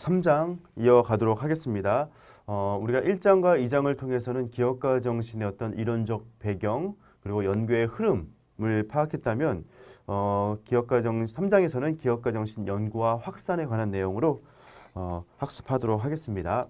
3장 이어가도록 하겠습니다. 우리가 1장과 2장을 통해서는 기업가 정신의 어떤 이론적 배경 그리고 연구의 흐름을 파악했다면 기업가 정신 3장에서는 기업가 정신 연구와 확산에 관한 내용으로 학습하도록 하겠습니다.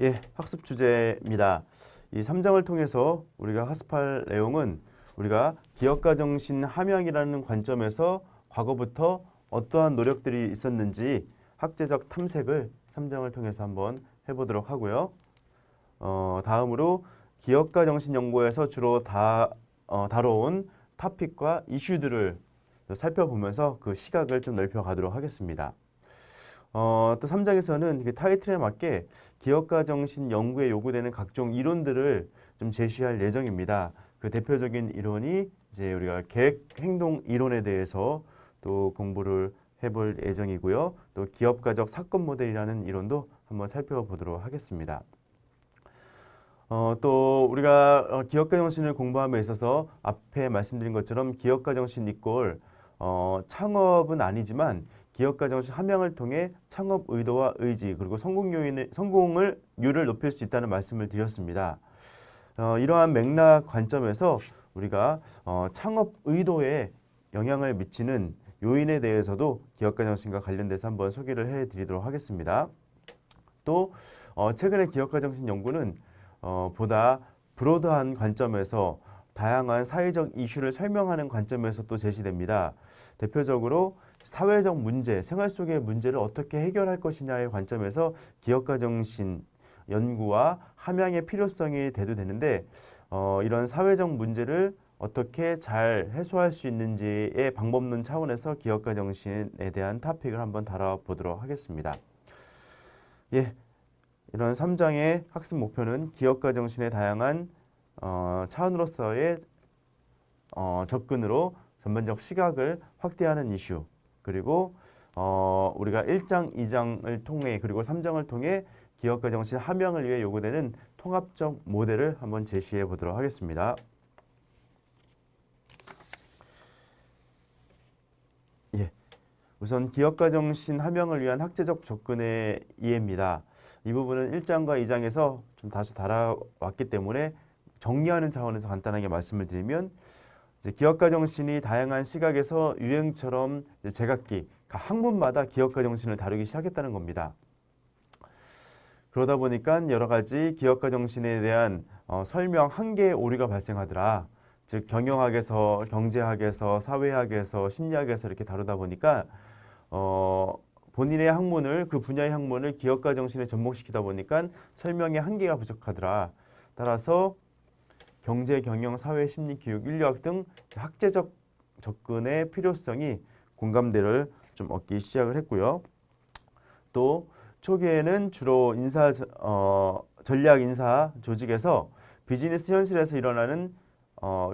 예, 학습 주제입니다. 이 3장을 통해서 우리가 학습할 내용은 우리가 기업가 정신 함양이라는 관점에서 과거부터 어떠한 노력들이 있었는지 학제적 탐색을 3장을 통해서 한번 해보도록 하고요. 다음으로 기업가 정신 연구에서 주로 다뤄온 토픽과 이슈들을 살펴보면서 그 시각을 좀 넓혀가도록 하겠습니다. 또 3장에서는 그 타이틀에 맞게 기업가 정신 연구에 요구되는 각종 이론들을 좀 제시할 예정입니다. 그 대표적인 이론이 이제 우리가 계획 행동 이론에 대해서 또 공부를 해볼 예정이고요. 또 기업가적 사건 모델이라는 이론도 한번 살펴보도록 하겠습니다. 또 우리가 기업가 정신을 공부함에 있어서 앞에 말씀드린 것처럼 기업가 정신 이꼴 창업은 아니지만 기업가 정신 함양을 통해 창업 의도와 의지 그리고 성공률을 높일 수 있다는 말씀을 드렸습니다. 이러한 맥락 관점에서 우리가 창업 의도에 영향을 미치는 요인에 대해서도 기업가 정신과 관련돼서 한번 소개를 해드리도록 하겠습니다. 또 최근에 기업가 정신 연구는 보다 브로드한 관점에서 다양한 사회적 이슈를 설명하는 관점에서 또 제시됩니다. 대표적으로 사회적 문제, 생활 속의 문제를 어떻게 해결할 것이냐의 관점에서 기업가 정신 연구와 함양의 필요성이 대두되는데 이런 사회적 문제를 어떻게 잘 해소할 수 있는지의 방법론 차원에서 기업가 정신에 대한 토픽을 한번 다뤄보도록 하겠습니다. 예, 이런 3장의 학습 목표는 기업가 정신의 다양한 차원으로서의 접근으로 전반적 시각을 확대하는 이슈 그리고 우리가 1장, 2장을 통해 그리고 3장을 통해 기업가 정신 함양을 위해 요구되는 통합적 모델을 한번 제시해 보도록 하겠습니다. 예, 우선 기업가 정신 함양을 위한 학제적 접근의 이해입니다. 이 부분은 1장과 2장에서 좀 다시 다뤄왔기 때문에 정리하는 차원에서 간단하게 말씀을 드리면 이제 기업가 정신이 다양한 시각에서 유행처럼 제각기 학문마다 기업가 정신을 다루기 시작했다는 겁니다. 그러다 보니까 여러 가지 기업가 정신에 대한 설명 한계의 오류가 발생하더라. 즉 경영학에서, 경제학에서, 사회학에서, 심리학에서 이렇게 다루다 보니까 본인의 학문을 그 분야의 학문을 기업가 정신에 접목시키다 보니까 설명의 한계가 부족하더라. 따라서 경제, 경영, 사회, 심리, 교육, 인류학 등 학제적 접근의 필요성이 공감대를 좀 얻기 시작을 했고요. 또 초기에는 주로 전략 인사 조직에서 비즈니스 현실에서 일어나는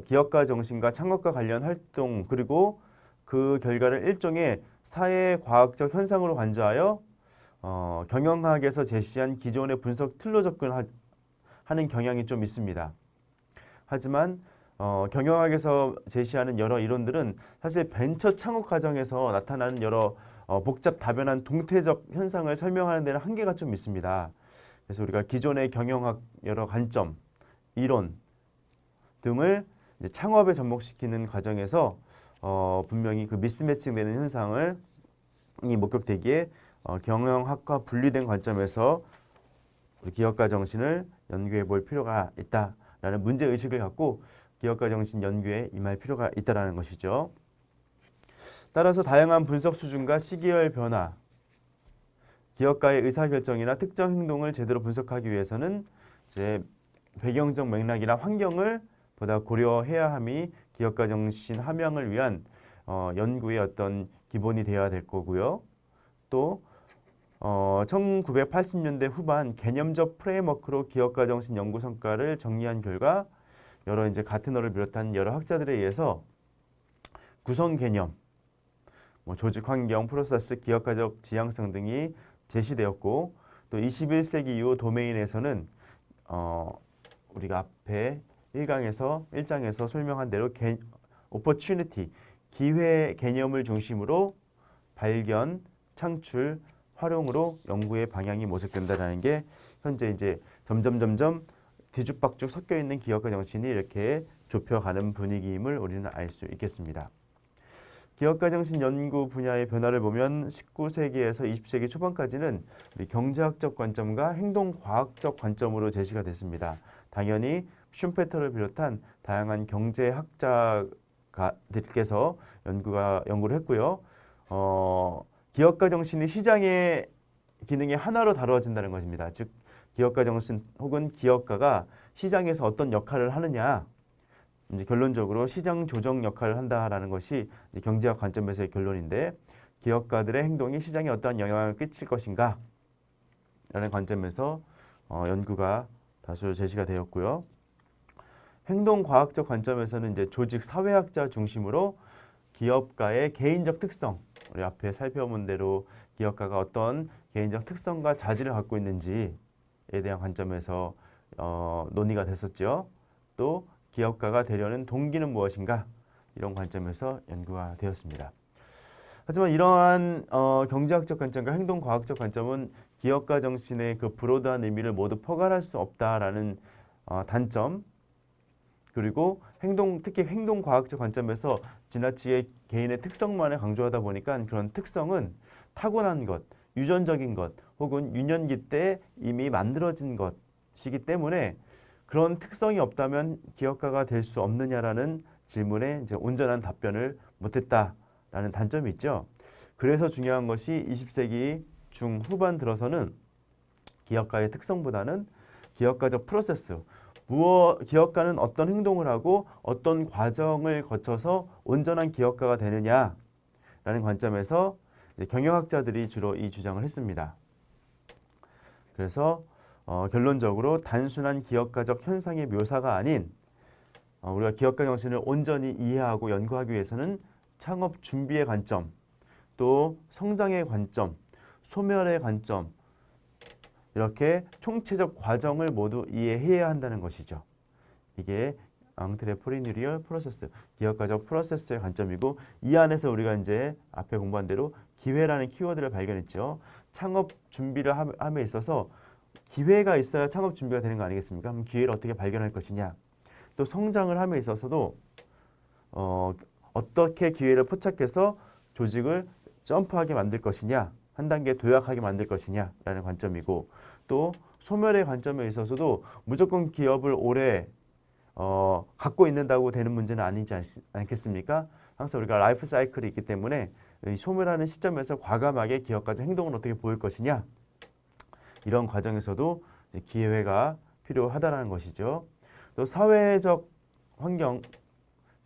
기업가 정신과 창업과 관련 활동 그리고 그 결과를 일종의 사회과학적 현상으로 간주하여 경영학에서 제시한 기존의 분석 틀로 접근하는 경향이 좀 있습니다. 하지만 경영학에서 제시하는 여러 이론들은 사실 벤처 창업 과정에서 나타나는 여러 복잡 다변한 동태적 현상을 설명하는 데는 한계가 좀 있습니다. 그래서 우리가 기존의 경영학 여러 관점, 이론 등을 이제 창업에 접목시키는 과정에서 분명히 그 미스매칭되는 현상을 목격되기에 경영학과 분리된 관점에서 우리 기업가 정신을 연구해 볼 필요가 있다라는 문제의식을 갖고 기업가 정신 연구에 임할 필요가 있다는 것이죠. 따라서 다양한 분석 수준과 시기열 변화, 기업가의 의사결정이나 특정 행동을 제대로 분석하기 위해서는 이제 배경적 맥락이나 환경을 보다 고려해야 함이 기업가 정신 함양을 위한 연구의 어떤 기본이 되어야 될 거고요. 또 1980년대 후반 개념적 프레임워크로 기업가 정신 연구 성과를 정리한 결과 여러 이제 가트너를 비롯한 여러 학자들에 의해서 구성 개념, 조직 환경, 프로세스, 기업가적 지향성 등이 제시되었고 또 21세기 이후 도메인에서는 우리가 앞에 1장에서 설명한 대로 opportunity, 기회 개념을 중심으로 발견, 창출, 활용으로 연구의 방향이 모색된다는 게 현재 이제 점점 뒤죽박죽 섞여 있는 기업가 정신이 이렇게 좁혀가는 분위기임을 우리는 알 수 있겠습니다. 기업가 정신 연구 분야의 변화를 보면 19세기에서 20세기 초반까지는 우리 경제학적 관점과 행동과학적 관점으로 제시가 됐습니다. 당연히 슌페터를 비롯한 다양한 경제학자들께서 연구를 했고요. 기업가 정신이 시장의 기능의 하나로 다루어진다는 것입니다. 즉 기업가 정신 혹은 기업가가 시장에서 어떤 역할을 하느냐, 이제 결론적으로 시장 조정 역할을 한다라는 것이 이제 경제학 관점에서의 결론인데, 기업가들의 행동이 시장에 어떠한 영향을 끼칠 것인가 라는 관점에서 연구가 다수 제시가 되었고요. 행동과학적 관점에서는 이제 조직 사회학자 중심으로 기업가의 개인적 특성, 우리 앞에 살펴본 대로 기업가가 어떤 개인적 특성과 자질을 갖고 있는지에 대한 관점에서 논의가 됐었죠. 또 기업가가 되려는 동기는 무엇인가, 이런 관점에서 연구가 되었습니다. 하지만 이러한 경제학적 관점과 행동과학적 관점은 기업가 정신의 그 브로드한 의미를 모두 포괄할 수 없다라는 단점, 그리고 특히 행동과학적 관점에서 지나치게 개인의 특성만을 강조하다 보니까 그런 특성은 타고난 것, 유전적인 것, 혹은 유년기 때 이미 만들어진 것이기 때문에 그런 특성이 없다면 기업가가 될 수 없느냐라는 질문에 이제 온전한 답변을 못했다라는 단점이 있죠. 그래서 중요한 것이 20세기 중후반 들어서는 기업가의 특성보다는 기업가적 프로세스, 기업가는 어떤 행동을 하고 어떤 과정을 거쳐서 온전한 기업가가 되느냐라는 관점에서 이제 경영학자들이 주로 이 주장을 했습니다. 그래서 결론적으로 단순한 기업가적 현상의 묘사가 아닌 우리가 기업가 정신을 온전히 이해하고 연구하기 위해서는 창업 준비의 관점, 또 성장의 관점, 소멸의 관점, 이렇게 총체적 과정을 모두 이해해야 한다는 것이죠. 이게 앙트레프리뉴리얼 프로세스, 기업가적 프로세스의 관점이고, 이 안에서 우리가 이제 앞에 공부한 대로 기회라는 키워드를 발견했죠. 창업 준비를 함에 있어서 기회가 있어야 창업 준비가 되는 거 아니겠습니까? 그럼 기회를 어떻게 발견할 것이냐. 또 성장을 함에 있어서도 어떻게 기회를 포착해서 조직을 점프하게 만들 것이냐, 한 단계 도약하게 만들 것이냐라는 관점이고, 또 소멸의 관점에 있어서도 무조건 기업을 오래 갖고 있는다고 되는 문제는 아니지 않겠습니까? 항상 우리가 라이프 사이클이 있기 때문에 이 소멸하는 시점에서 과감하게 기업가적 행동을 어떻게 보일 것이냐, 이런 과정에서도 기회가 필요하다는 것이죠. 또 사회적 환경,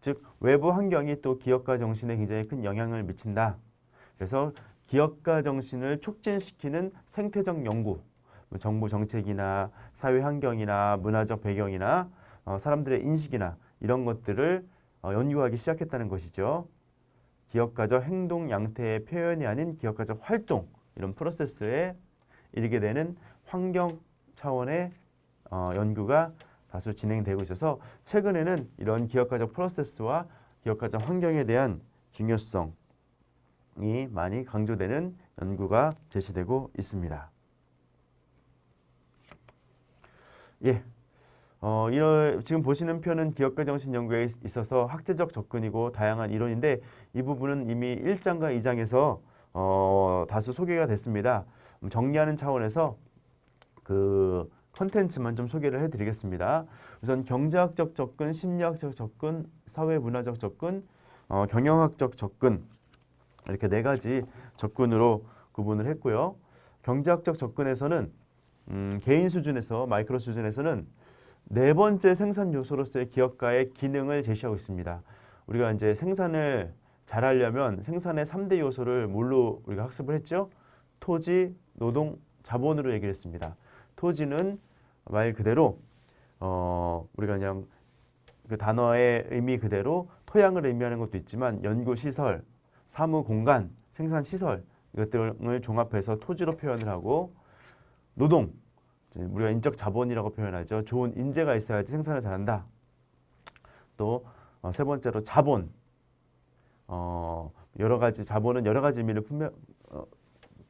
즉 외부 환경이 또 기업가 정신에 굉장히 큰 영향을 미친다. 그래서 기업가 정신을 촉진시키는 생태적 연구, 정부 정책이나 사회 환경이나 문화적 배경이나 사람들의 인식이나 이런 것들을 연구하기 시작했다는 것이죠. 기업가적 행동 양태의 표현이 아닌 기업가적 활동, 이런 프로세스에 이르게 되는 환경 차원의 연구가 다수 진행되고 있어서 최근에는 이런 기업가적 프로세스와 기업가적 환경에 대한 중요성이 많이 강조되는 연구가 제시되고 있습니다. 예, 지금 보시는 표는 기업가 정신 연구에 있어서 학제적 접근이고 다양한 이론인데, 이 부분은 이미 1장과 2장에서 다수 소개가 됐습니다. 정리하는 차원에서 그 컨텐츠만 좀 소개를 해드리겠습니다. 우선 경제학적 접근, 심리학적 접근, 사회문화적 접근, 경영학적 접근, 이렇게 네 가지 접근으로 구분을 했고요. 경제학적 접근에서는 개인 수준에서, 마이크로 수준에서는 네 번째 생산 요소로서의 기업가의 기능을 제시하고 있습니다. 우리가 이제 생산을 잘하려면 생산의 3대 요소를 뭘로 우리가 학습을 했죠? 토지, 노동, 자본으로 얘기를 했습니다. 토지는 말 그대로 우리가 그냥 그 단어의 의미 그대로 토양을 의미하는 것도 있지만 연구시설, 사무공간, 생산시설, 이것들을 종합해서 토지로 표현을 하고, 노동, 우리가 인적 자본이라고 표현하죠. 좋은 인재가 있어야지 생산을 잘한다. 또 세 번째로 자본, 여러 가지 자본은 여러 가지 의미를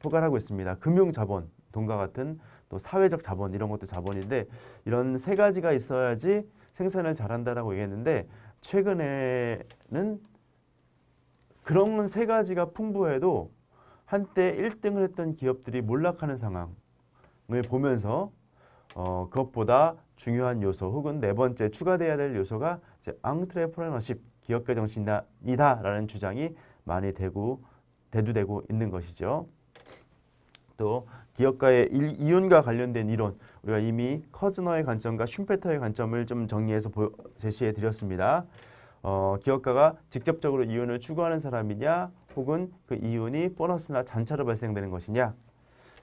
포괄하고 있습니다. 금융 자본, 돈과 같은 또 사회적 자본 이런 것도 자본인데 이런 세 가지가 있어야지 생산을 잘한다라고 얘기했는데 최근에는 그런 세 가지가 풍부해도 한때 1등을 했던 기업들이 몰락하는 상황을 보면서 그것보다 중요한 요소 혹은 네 번째 추가돼야 될 요소가 이제 앙트레프레너십, 기업가 정신이다라는 주장이 많이 대두되고 있는 것이죠. 또 기업가의 이윤과 관련된 이론, 우리가 이미 커즈너의 관점과 슌페터의 관점을 좀 정리해서 제시해 드렸습니다. 기업가가 직접적으로 이윤을 추구하는 사람이냐 혹은 그 이윤이 보너스나 잔차로 발생되는 것이냐,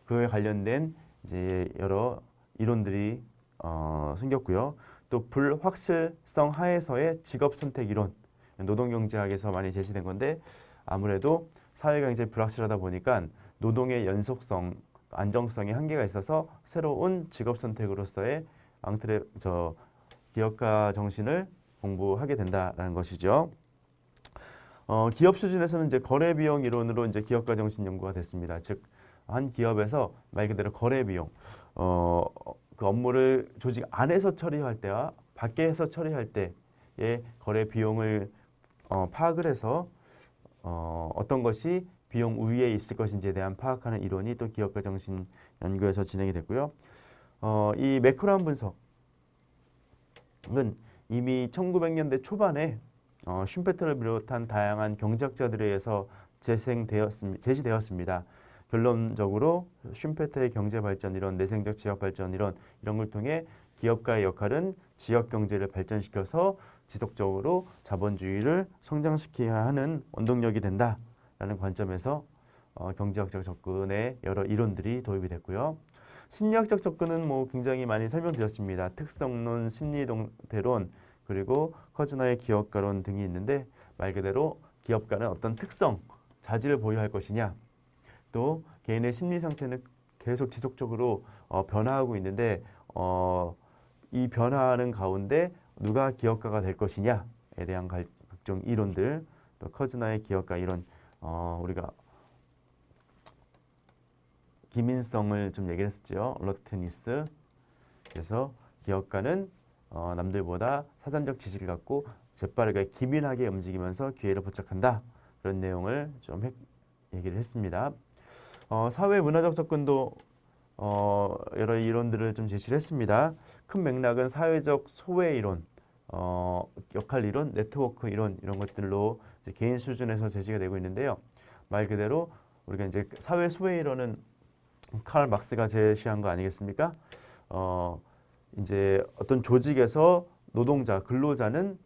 그에 관련된 이제 여러 이론들이 생겼고요. 또 불확실성 하에서의 직업 선택 이론, 노동경제학에서 많이 제시된 건데 아무래도 사회가 굉장히 불확실하다 보니까 노동의 연속성, 안정성에 한계가 있어서 새로운 직업 선택으로서의 기업가 정신을 공부하게 된다라는 것이죠. 기업 수준에서는 이제 거래 비용 이론으로 이제 기업가 정신 연구가 됐습니다. 즉 한 기업에서 말 그대로 거래 비용, 그 업무를 조직 안에서 처리할 때와 밖에서 처리할 때의 거래 비용을 파악을 해서 어떤 것이 비용 우위에 있을 것인지에 대한 파악하는 이론이 또 기업가 정신 연구에서 진행이 됐고요. 이 매크로한 분석은 이미 1900년대 초반에 슌페터를 비롯한 다양한 경제학자들에 의해서 제시되었습니다. 결론적으로 슌페터의 경제 발전 이론, 내생적 지역 발전 이런 걸 통해 기업가의 역할은 지역 경제를 발전시켜서 지속적으로 자본주의를 성장시켜야 하는 원동력이 된다라는 관점에서 경제학적 접근의 여러 이론들이 도입이 됐고요. 심리학적 접근은 뭐 굉장히 많이 설명드렸습니다. 특성론, 심리동태론, 그리고 커즈너의 기업가론 등이 있는데 말 그대로 기업가는 어떤 특성, 자질을 보유할 것이냐, 또 개인의 심리 상태는 계속 지속적으로 변화하고 있는데 이 변화하는 가운데 누가 기업가가 될 것이냐에 대한 각종 이론들, 또 커즈너의 기업가 이론, 우리가 기민성을 좀 얘기를 했었죠. 러트니스. 그래서 기업가는 남들보다 사전적 지식을 갖고 재빠르게 기민하게 움직이면서 기회를 포착한다. 그런 내용을 좀 얘기를 했습니다. 사회 문화적 접근도 여러 이론들을 좀 제시를 했습니다. 큰 맥락은 사회적 소외 이론, 역할 이론, 네트워크 이론 이런 것들로 이제 개인 수준에서 제시가 되고 있는데요. 말 그대로 우리가 이제 사회 소외 이론은 칼 막스가 제시한 거 아니겠습니까? 이제 어떤 조직에서 노동자, 근로자는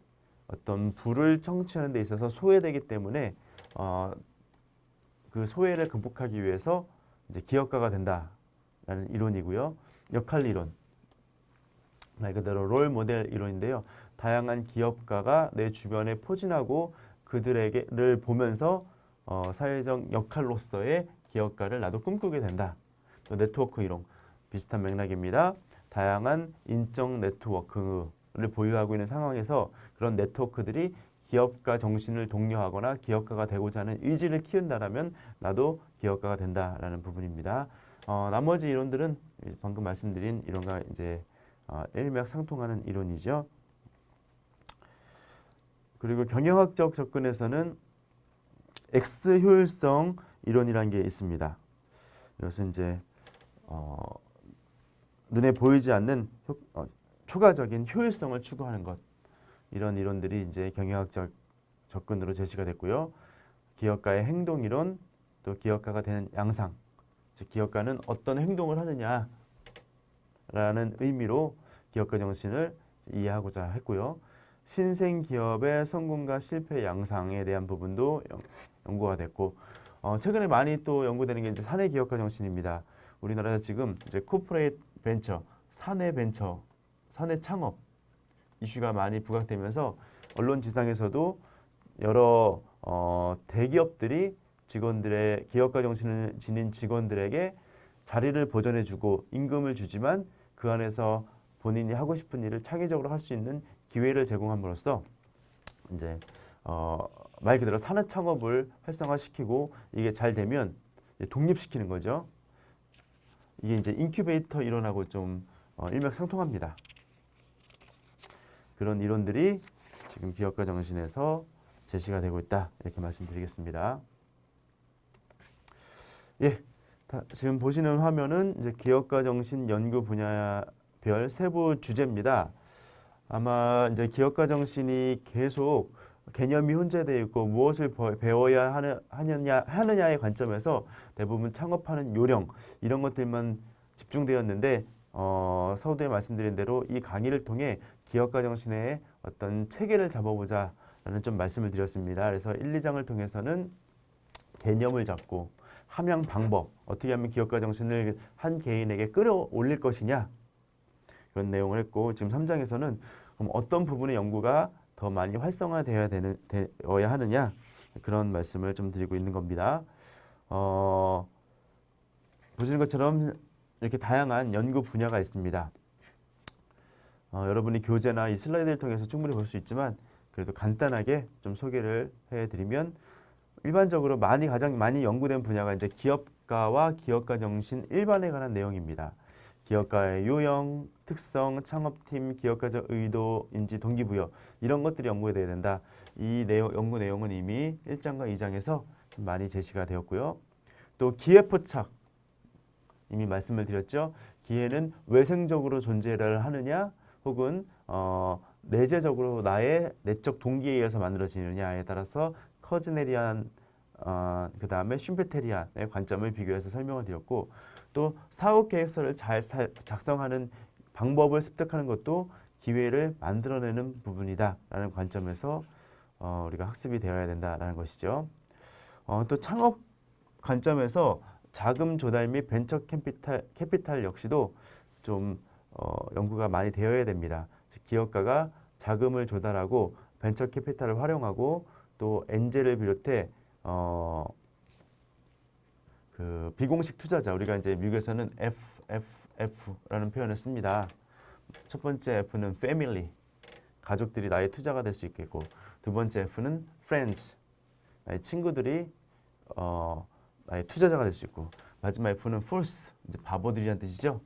어떤 부를 청취하는 데 있어서 소외되기 때문에 그 소외를 극복하기 위해서 이제 기업가가 된다라는 이론이고요. 역할 이론, 말 그대로 롤 모델 이론인데요. 다양한 기업가가 내 주변에 포진하고 그들에게를 보면서 사회적 역할로서의 기업가를 나도 꿈꾸게 된다. 또 네트워크 이론, 비슷한 맥락입니다. 다양한 인적 네트워크를 보유하고 있는 상황에서 그런 네트워크들이 기업가 정신을 독려하거나 기업가가 되고자 하는 의지를 키운다라면 나도 기업가가 된다라는 부분입니다. 나머지 이론들은 방금 말씀드린 이론과 이제 일맥상통하는 이론이죠. 그리고 경영학적 접근에서는 X 효율성 이론이라는 게 있습니다. 이것은 이제 눈에 보이지 않는 초과적인 효율성을 추구하는 것, 이런 이론들이 이제 경영학적 접근으로 제시가 됐고요. 기업가의 행동 이론, 또 기업가가 되는 양상, 즉 기업가는 어떤 행동을 하느냐라는 의미로 기업가 정신을 이해하고자 했고요. 신생 기업의 성공과 실패 양상에 대한 부분도 연구가 됐고, 최근에 많이 또 연구되는 게 이제 사내 기업가 정신입니다. 우리나라에서 지금 이제 코퍼레이트 벤처, 사내 벤처, 사내 창업 이슈가 많이 부각되면서 언론 지상에서도 여러 대기업들이 직원들의 기업가 정신을 지닌 직원들에게 자리를 보전해주고 임금을 주지만 그 안에서 본인이 하고 싶은 일을 창의적으로 할 수 있는 기회를 제공함으로써 이제 말 그대로 산업 창업을 활성화시키고 이게 잘 되면 독립시키는 거죠. 이게 이제 인큐베이터 이론하고 좀 일맥상통합니다. 그런 이론들이 지금 기업가 정신에서 제시가 되고 있다. 이렇게 말씀드리겠습니다. 예, 지금 보시는 화면은 이제 기업가 정신 연구 분야별 세부 주제입니다. 아마 이제 기업가 정신이 계속 개념이 혼재되어 있고 무엇을 배워야 하느냐의 관점에서 대부분 창업하는 요령 이런 것들만 집중되었는데 서두에 말씀드린 대로 이 강의를 통해 기업가 정신의 어떤 체계를 잡아보자라는 좀 말씀을 드렸습니다. 그래서 1, 2장을 통해서는 개념을 잡고 함양 방법, 어떻게 하면 기업가 정신을 한 개인에게 끌어올릴 것이냐 그런 내용을 했고 지금 3장에서는 그럼 어떤 부분의 연구가 더 많이 활성화되어야 하느냐 그런 말씀을 좀 드리고 있는 겁니다. 보시는 것처럼 이렇게 다양한 연구 분야가 있습니다. 여러분이 교재나 이 슬라이드를 통해서 충분히 볼 수 있지만 그래도 간단하게 좀 소개를 해드리면 일반적으로 가장 많이 연구된 분야가 이제 기업가와 기업가 정신 일반에 관한 내용입니다. 기업가의 유형, 특성, 창업팀, 기업가적 의도, 인지, 동기부여 이런 것들이 연구돼야 된다. 이 연구 내용은 이미 1장과 2장에서 좀 많이 제시가 되었고요. 또 기회포착 이미 말씀을 드렸죠. 기회는 외생적으로 존재를 하느냐 혹은 내재적으로 나의 내적 동기에 의해서 만들어지느냐에 따라서 커즈네리안 그 다음에 슌페테리안의 관점을 비교해서 설명을 드렸고 또 사업계획서를 잘 작성하는 방법을 습득하는 것도 기회를 만들어내는 부분이다 라는 관점에서 우리가 학습이 되어야 된다라는 것이죠. 또 창업 관점에서 자금 조달 및 벤처 캐피탈 역시도 좀 연구가 많이 되어야 됩니다. 즉 기업가가 자금을 조달하고 벤처 캐피탈을 활용하고 또 엔젤을 비롯해 그 비공식 투자자 우리가 이제 미국에서는 FFF라는 표현을 씁니다. 첫 번째 F는 family 가족들이 나의 투자가 될 수 있겠고 두 번째 F는 friends 나의 친구들이 나의 투자자가 될 수 있고 마지막 F는 fools 이제 바보들이란 뜻이죠.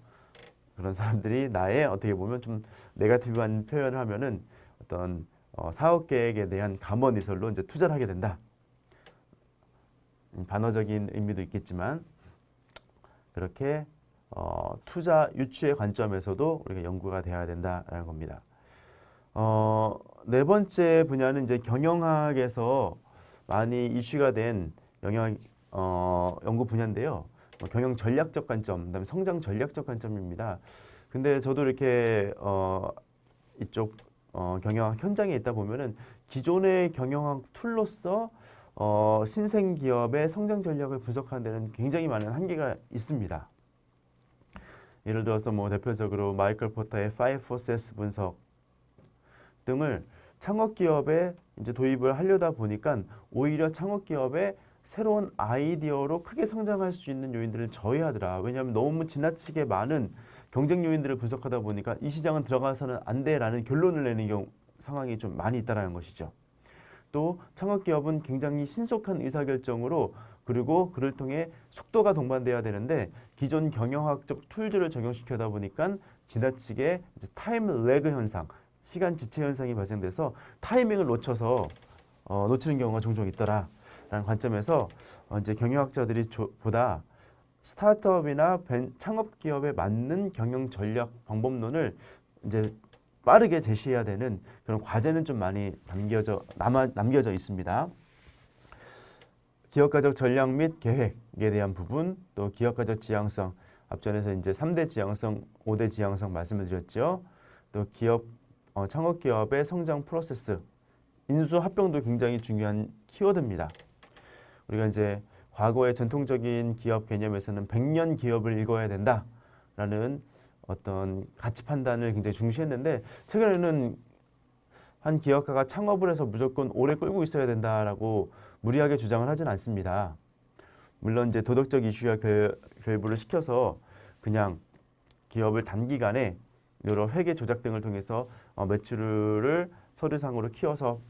그런 사람들이 나의 어떻게 보면 좀 네거티브한 표현을 하면은 어떤 사업 계획에 대한 감언이설로 이제 투자를 하게 된다. 반어적인 의미도 있겠지만 그렇게 투자 유추의 관점에서도 우리가 연구가 되어야 된다라는 겁니다. 네 번째 분야는 이제 경영학에서 많이 이슈가 된 연구 분야인데요. 경영 전략적 관점, 그다음에 성장 전략적 관점입니다. 근데 저도 이렇게 이쪽 경영학 현장에 있다 보면은 기존의 경영학 툴로서 신생 기업의 성장 전략을 분석하는 데는 굉장히 많은 한계가 있습니다. 예를 들어서 뭐 대표적으로 마이클 포터의 5 Forces 분석 등을 창업 기업에 이제 도입을 하려다 보니까 오히려 창업 기업의 새로운 아이디어로 크게 성장할 수 있는 요인들을 저해하더라. 왜냐하면 너무 지나치게 많은 경쟁 요인들을 분석하다 보니까 이 시장은 들어가서는 안 돼라는 결론을 내는 상황이 좀 많이 있다라는 것이죠. 또 창업기업은 굉장히 신속한 의사결정으로 그리고 그를 통해 속도가 동반돼야 되는데 기존 경영학적 툴들을 적용시켜다 보니까 지나치게 이제 타임 레그 현상, 시간 지체 현상이 발생돼서 타이밍을 놓쳐서 놓치는 경우가 종종 있더라라는 관점에서 이제 경영학자들이 보다 스타트업이나 창업기업에 맞는 경영 전략 방법론을 이제 빠르게 제시해야 되는 그런 과제는 좀 많이 남겨져 있습니다. 기업가적 전략 및 계획에 대한 부분, 또 기업가적 지향성, 앞전에서 이제 3대 지향성, 5대 지향성 말씀을 드렸죠. 또 창업기업의 성장 프로세스, 인수합병도 굉장히 중요한 키워드입니다. 우리가 이제 과거의 전통적인 기업 개념에서는 100년 기업을 읽어야 된다라는 어떤 가치 판단을 굉장히 중시했는데 최근에는 한 기업가가 창업을 해서 무조건 오래 끌고 있어야 된다라고 무리하게 주장을 하진 않습니다. 물론 이제 도덕적 이슈와 결부를 시켜서 그냥 기업을 단기간에 여러 회계 조작 등을 통해서 매출을 서류상으로 키워서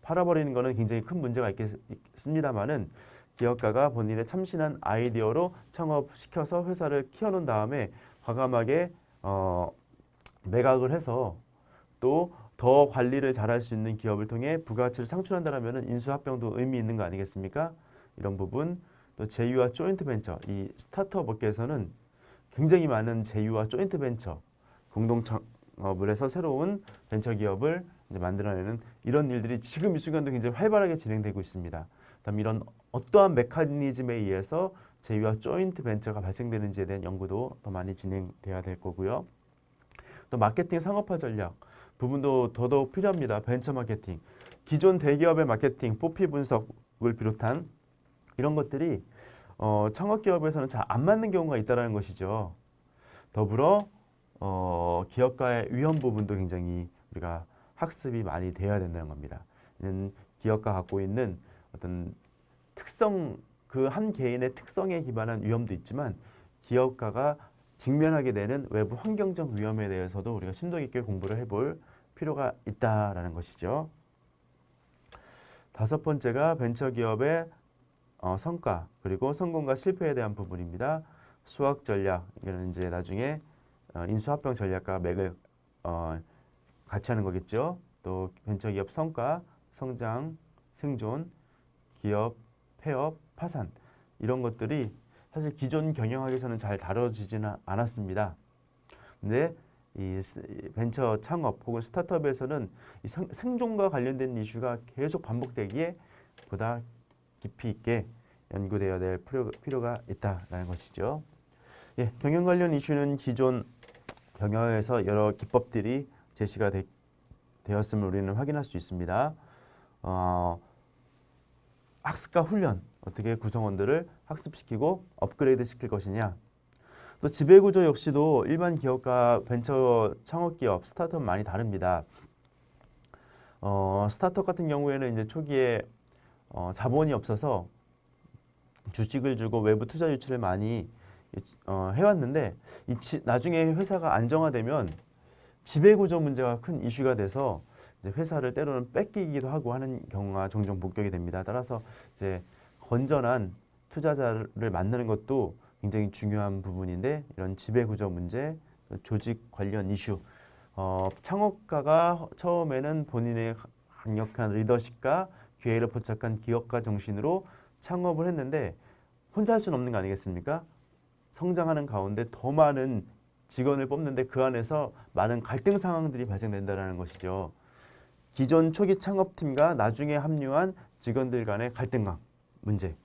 팔아버리는 것은 굉장히 큰 문제가 있겠습니다만은 기업가가 본인의 참신한 아이디어로 창업시켜서 회사를 키워놓은 다음에 과감하게 매각을 해서 또 더 관리를 잘할 수 있는 기업을 통해 부가가치를 창출한다면 인수합병도 의미 있는 거 아니겠습니까? 이런 부분, 또 제휴와 조인트 벤처, 이 스타트업 업계에서는 굉장히 많은 제휴와 조인트 벤처, 공동 창업을 해서 새로운 벤처 기업을 이제 만들어내는 이런 일들이 지금 이 순간도 굉장히 활발하게 진행되고 있습니다. 그다음 이런 어떠한 메커니즘에 의해서 제휴와 조인트 벤처가 발생되는지에 대한 연구도 더 많이 진행돼야 될 거고요. 또 마케팅 상업화 전략 부분도 더더욱 필요합니다. 벤처 마케팅, 기존 대기업의 마케팅, 포피 분석을 비롯한 이런 것들이 창업 기업에서는 잘 안 맞는 경우가 있다는 것이죠. 더불어 기업가의 위험 부분도 굉장히 우리가 학습이 많이 돼야 된다는 겁니다. 이는 기업가 갖고 있는 어떤 특성, 그 한 개인의 특성에 기반한 위험도 있지만 기업가가 직면하게 되는 외부 환경적 위험에 대해서도 우리가 심도 깊게 공부를 해볼 필요가 있다라는 것이죠. 다섯 번째가 벤처기업의 성과 그리고 성공과 실패에 대한 부분입니다. 수학 전략, 이거는 이제 나중에 인수합병 전략과 맥을 같이 하는 거겠죠. 또 벤처기업 성과, 성장, 생존, 기업, 폐업, 파산 이런 것들이 사실 기존 경영학에서는 잘 다뤄지지는 않았습니다. 근데 이 벤처 창업 혹은 스타트업에서는 이 생존과 관련된 이슈가 계속 반복되기에 보다 깊이 있게 연구되어야 될 필요가 있다라는 것이죠. 예, 경영 관련 이슈는 기존 경영에서 여러 기법들이 제시가 되었음을 우리는 확인할 수 있습니다. 학습과 훈련, 어떻게 구성원들을 학습시키고 업그레이드 시킬 것이냐. 또 지배구조 역시도 일반 기업과 벤처 창업기업, 스타트업 많이 다릅니다. 스타트업 같은 경우에는 이제 초기에 자본이 없어서 주식을 주고 외부 투자 유치를 많이 해왔는데 나중에 회사가 안정화되면 지배구조 문제가 큰 이슈가 돼서 이제 회사를 때로는 뺏기기도 하고 하는 경우가 종종 목격이 됩니다. 따라서 이제 건전한 투자자를 만나는 것도 굉장히 중요한 부분인데 이런 지배구조 문제, 조직 관련 이슈, 창업가가 처음에는 본인의 강력한 리더십과 기회를 포착한 기업가 정신으로 창업을 했는데 혼자 할 수는 없는 거 아니겠습니까? 성장하는 가운데 더 많은 직원을 뽑는데 그 안에서 많은 갈등 상황들이 발생된다는 것이죠. 기존 초기 창업팀과 나중에 합류한 직원들 간의 갈등감 문제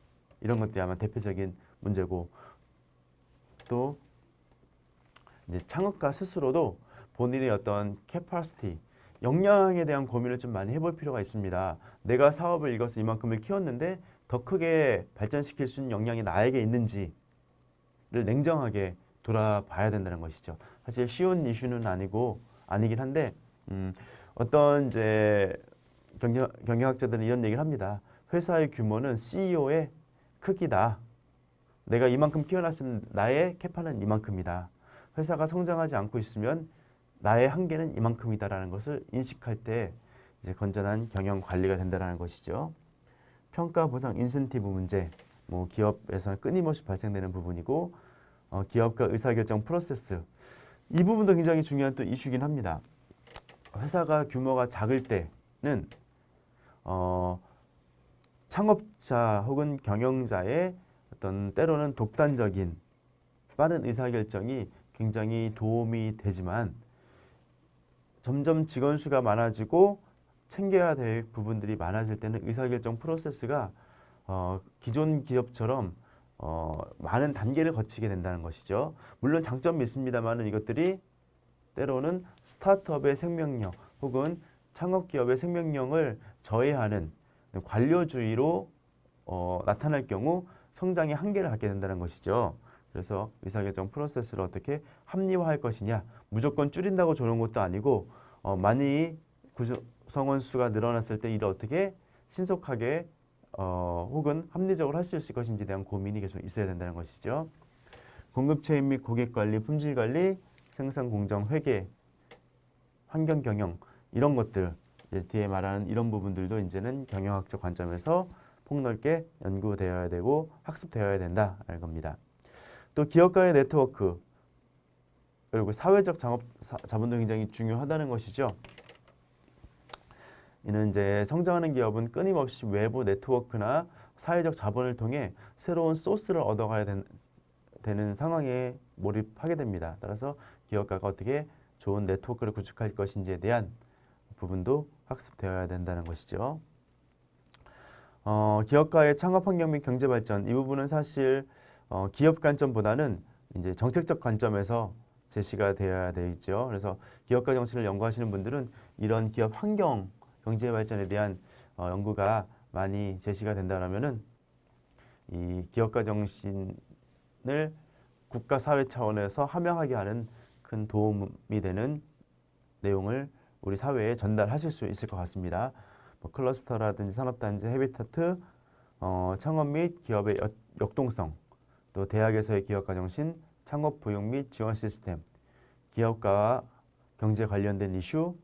이런 것들이 아마 대표적인 문제고 또 이제 창업가 스스로도 본인의 어떤 캐파시티 역량에 대한 고민을 좀 많이 해볼 필요가 있습니다. 내가 사업을 이뤄서 이만큼을 키웠는데 더 크게 발전시킬 수 있는 역량이 나에게 있는지를 냉정하게 돌아봐야 된다는 것이죠. 사실 쉬운 이슈는 아니긴 한데 어떤 이제 경영학자들은 이런 얘기를 합니다. 회사의 규모는 CEO의 크기다. 내가 이만큼 키워놨으면 나의 캐파는 이만큼이다. 회사가 성장하지 않고 있으면 나의 한계는 이만큼이다라는 것을 인식할 때 이제 건전한 경영 관리가 된다는 것이죠. 평가 보상 인센티브 문제, 뭐 기업에서는 끊임없이 발생되는 부분이고 기업가 의사결정 프로세스 이 부분도 굉장히 중요한 또 이슈긴 합니다. 회사가 규모가 작을 때는 창업자 혹은 경영자의 어떤 때로는 독단적인 빠른 의사결정이 굉장히 도움이 되지만 점점 직원 수가 많아지고 챙겨야 될 부분들이 많아질 때는 의사결정 프로세스가 기존 기업처럼 많은 단계를 거치게 된다는 것이죠. 물론 장점이 있습니다만 이것들이 때로는 스타트업의 생명력 혹은 창업기업의 생명력을 저해하는 관료주의로 나타날 경우 성장의 한계를 갖게 된다는 것이죠. 그래서 의사결정 프로세스를 어떻게 합리화할 것이냐 무조건 줄인다고 좋은 것도 아니고 많이 구성원 수가 늘어났을 때 이를 어떻게 신속하게 혹은 합리적으로 할 수 있을 것인지에 대한 고민이 계속 있어야 된다는 것이죠. 공급체인 및 고객관리, 품질관리, 생산 공정, 회계, 환경경영 이런 것들 뒤에 말하는 이런 부분들도 이제는 경영학적 관점에서 폭넓게 연구되어야 되고 학습되어야 된다라는 겁니다. 또 기업가의 네트워크 그리고 사회적 자본도 굉장히 중요하다는 것이죠. 이는 이제 성장하는 기업은 끊임없이 외부 네트워크나 사회적 자본을 통해 새로운 소스를 얻어가야 되는 상황에 몰입하게 됩니다. 따라서 기업가가 어떻게 좋은 네트워크를 구축할 것인지에 대한 부분도 학습되어야 된다는 것이죠. 기업가의 창업 환경 및 경제 발전 이 부분은 사실 기업 관점보다는 이제 정책적 관점에서 제시가 되어야 되겠죠. 그래서 기업가 정신을 연구하시는 분들은 이런 기업 환경 경제 발전에 대한 연구가 많이 제시가 된다라면은 이 기업가 정신을 국가 사회 차원에서 함양하게 하는 큰 도움이 되는 내용을 우리 사회에 전달하실 수 있을 것 같습니다. 뭐 클러스터라든지 산업단지, 헤비타트, 창업 및 기업의 역동성, 또 대학에서의 기업가 정신, 창업 보육 및 지원 시스템, 기업가와 경제 관련된 이슈,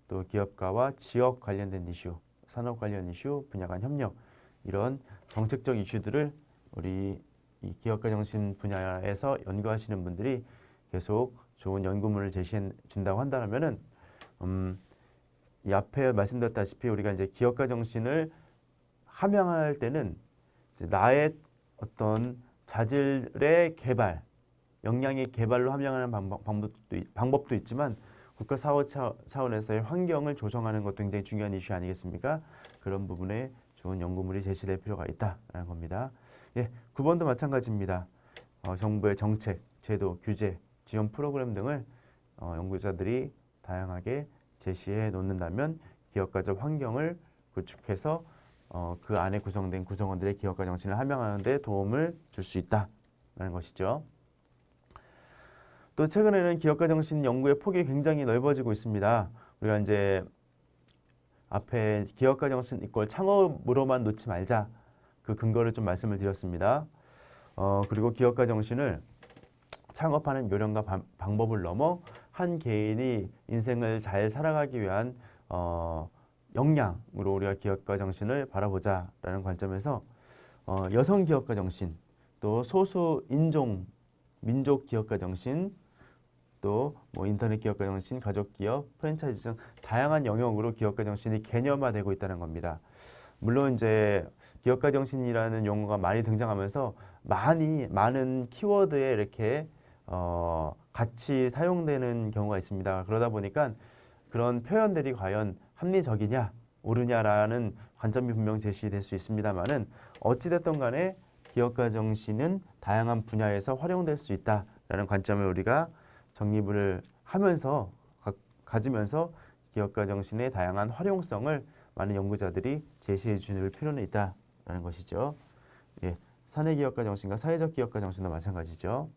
또 기업가와 지역 관련된 이슈, 산업 관련 이슈, 분야 간 협력 이런 정책적 이슈들을 우리 이 기업가 정신 분야에서 연구하시는 분들이 계속 좋은 연구문을 제시해 준다고 한다면은 이 앞에 말씀드렸다시피 우리가 이제 기업가 정신을 함양할 때는 이제 나의 어떤 자질의 개발, 역량의 개발로 함양하는 방법도 있지만 국가 사회 차원에서의 환경을 조성하는 것도 굉장히 중요한 이슈 아니겠습니까? 그런 부분에 좋은 연구물이 제시될 필요가 있다라는 겁니다. 예, 9번도 마찬가지입니다. 정부의 정책, 제도, 규제, 지원 프로그램 등을 연구자들이 다양하게 제시해 놓는다면 기업가적 환경을 구축해서 그 안에 구성된 구성원들의 기업가 정신을 함양하는 데 도움을 줄 수 있다라는 것이죠. 또 최근에는 기업가 정신 연구의 폭이 굉장히 넓어지고 있습니다. 우리가 이제 앞에 기업가 정신 이걸 창업으로만 놓지 말자 그 근거를 좀 말씀을 드렸습니다. 그리고 기업가 정신을 창업하는 요령과 방법을 넘어 한 개인이 인생을 잘 살아가기 위한 역량으로 우리가 기업가 정신을 바라보자라는 관점에서 여성 기업가 정신, 또 소수 인종 민족 기업가 정신, 또 뭐 인터넷 기업가 정신, 가족 기업, 프랜차이즈 등 다양한 영역으로 기업가 정신이 개념화되고 있다는 겁니다. 물론 이제 기업가 정신이라는 용어가 많이 등장하면서 많은 키워드에 이렇게 같이 사용되는 경우가 있습니다. 그러다 보니까 그런 표현들이 과연 합리적이냐 옳으냐라는 관점이 분명 제시될 수 있습니다만은 어찌됐든 간에 기업가 정신은 다양한 분야에서 활용될 수 있다라는 관점을 우리가 정립을 하면서 가지면서 기업가 정신의 다양한 활용성을 많은 연구자들이 제시해 줄 필요는 있다라는 것이죠. 예, 사내 기업가 정신과 사회적 기업가 정신도 마찬가지죠.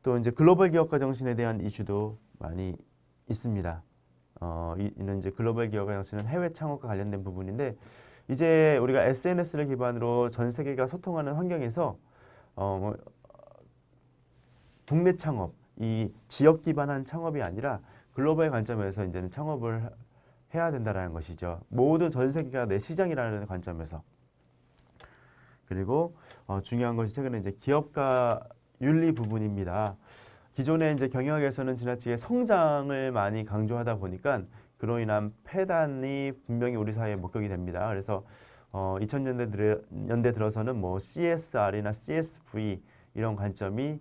또 이제 글로벌 기업가 정신에 대한 이슈도 많이 있습니다. 이는 이제 글로벌 기업가 정신은 해외 창업과 관련된 부분인데 이제 우리가 SNS를 기반으로 전 세계가 소통하는 환경에서 국내 창업, 이 지역 기반한 창업이 아니라 글로벌 관점에서 이제는 창업을 해야 된다는 것이죠. 모든 전 세계가 내 시장이라는 관점에서. 그리고 중요한 것이 최근에 이제 기업가 윤리 부분입니다. 기존에 이제 경영학에서는 지나치게 성장을 많이 강조하다 보니까 그로 인한 폐단이 분명히 우리 사회에 목격이 됩니다. 그래서 2000년대 들어서는 뭐 CSR이나 CSV 이런 관점이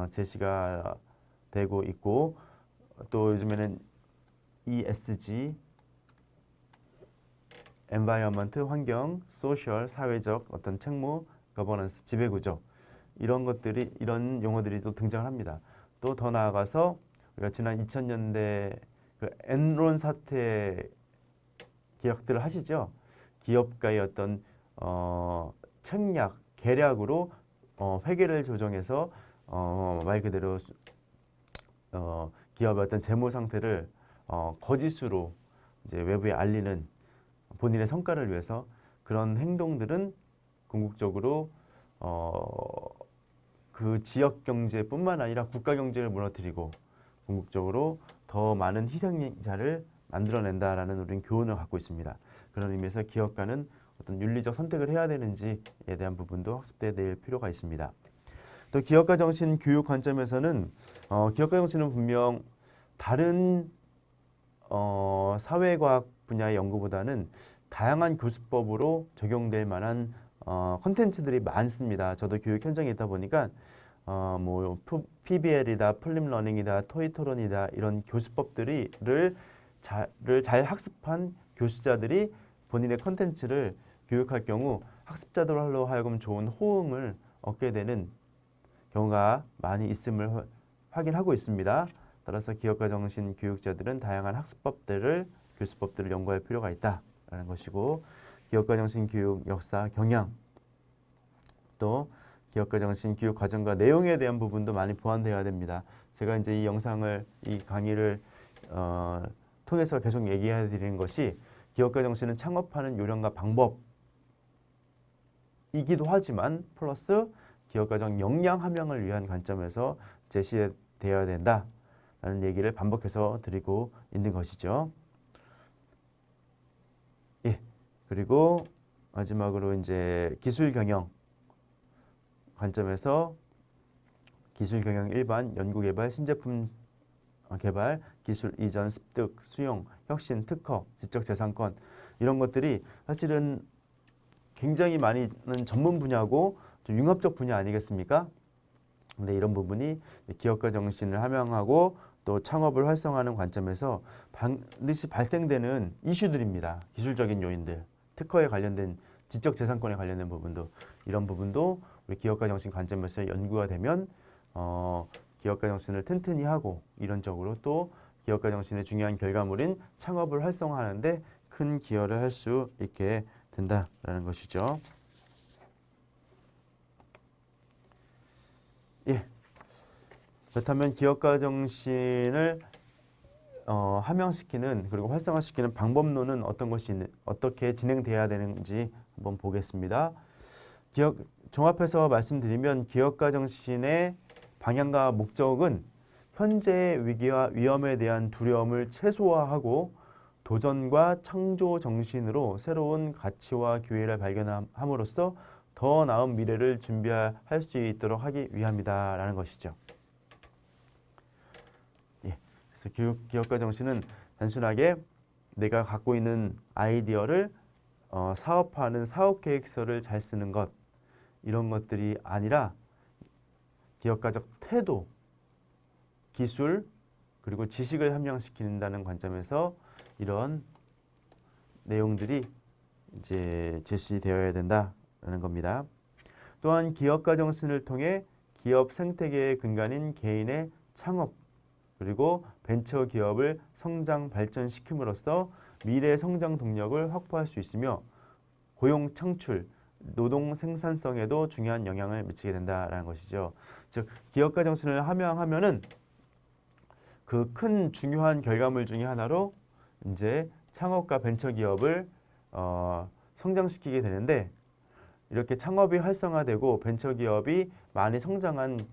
제시가 되고 있고 또 요즘에는 ESG, environment, 환경, social, 사회적 어떤 책무, governance, 지배구조 이런 용어들이 또 등장을 합니다. 또 더 나아가서 우리가 지난 2000년대 그 엔론 사태 기억들을 하시죠? 기업가의 어떤 책략, 계략으로 회계를 조정해서 말 그대로 기업의 어떤 재무 상태를 거짓으로 이제 외부에 알리는 본인의 성과를 위해서 그런 행동들은 궁극적으로 그 지역 경제뿐만 아니라 국가 경제를 무너뜨리고 궁극적으로 더 많은 희생자를 만들어낸다라는 우리는 교훈을 갖고 있습니다. 그런 의미에서 기업가는 어떤 윤리적 선택을 해야 되는지에 대한 부분도 학습돼야 될 필요가 있습니다. 또 기업가 정신 교육 관점에서는 기업가 정신은 분명 다른 사회과학 분야의 연구보다는 다양한 교수법으로 적용될 만한 컨텐츠들이 많습니다. 저도 교육 현장에 있다 보니까 뭐 PBL이다, 플립러닝이다, 토익토론이다 이런 교수법들을 잘 학습한 교수자들이 본인의 컨텐츠를 교육할 경우 학습자들로 하여금 좋은 호응을 얻게 되는 경우가 많이 있음을 확인하고 있습니다. 따라서 기업가 정신 교육자들은 다양한 교수법들을 연구할 필요가 있다라는 것이고, 기업가 정신 교육 역사, 경향, 또 기업가 정신 교육 과정과 내용에 대한 부분도 많이 보완되어야 됩니다. 제가 이제 이 강의를 통해서 계속 얘기해 드리는 것이 기업가 정신은 창업하는 요령과 방법이기도 하지만 플러스 기업가정 역량 함양을 위한 관점에서 제시되어야 된다라는 얘기를 반복해서 드리고 있는 것이죠. 예. 그리고 마지막으로 이제 기술 경영 관점에서 기술 경영 일반, 연구 개발, 신제품 개발, 기술 이전, 습득, 수용, 혁신, 특허, 지적재산권 이런 것들이 사실은 굉장히 많은 전문 분야고 좀 융합적 분야 아니겠습니까? 근데 이런 부분이 기업가 정신을 함양하고 또 창업을 활성화하는 관점에서 반드시 발생되는 이슈들입니다. 기술적인 요인들, 특허에 관련된 지적재산권에 관련된 부분도 이런 부분도 우리 기업가 정신 관점에서 연구가 되면 기업가 정신을 튼튼히 하고 이론적으로 또 기업가 정신의 중요한 결과물인 창업을 활성화하는데 큰 기여를 할 수 있게 된다라는 것이죠. 예. 그렇다면 기업가 정신을 함양시키는 그리고 활성화시키는 방법론은 어떻게 진행돼야 되는지 한번 보겠습니다. 종합해서 말씀드리면 기업가 정신의 방향과 목적은 현재의 위기와 위험에 대한 두려움을 최소화하고 도전과 창조 정신으로 새로운 가치와 기회를 발견함으로써 더 나은 미래를 준비할 수 있도록 하기 위함이다라는 것이죠. 예, 그래서 기업가 정신은 단순하게 내가 갖고 있는 아이디어를 사업화하는 사업계획서를 잘 쓰는 것 이런 것들이 아니라 기업가적 태도, 기술, 그리고 지식을 함양시킨다는 관점에서 이런 내용들이 이제 제시되어야 된다라는 겁니다. 또한 기업가 정신을 통해 기업 생태계의 근간인 개인의 창업, 그리고 벤처 기업을 성장 발전시킴으로써 미래 성장 동력을 확보할 수 있으며 고용 창출, 노동 생산성에도 중요한 영향을 미치게 된다라는 것이죠. 즉 기업가 정신을 함양하면은 그 큰 중요한 결과물 중에 하나로 이제 창업과 벤처 기업을 성장시키게 되는데, 이렇게 창업이 활성화되고 벤처 기업이 많이 성장한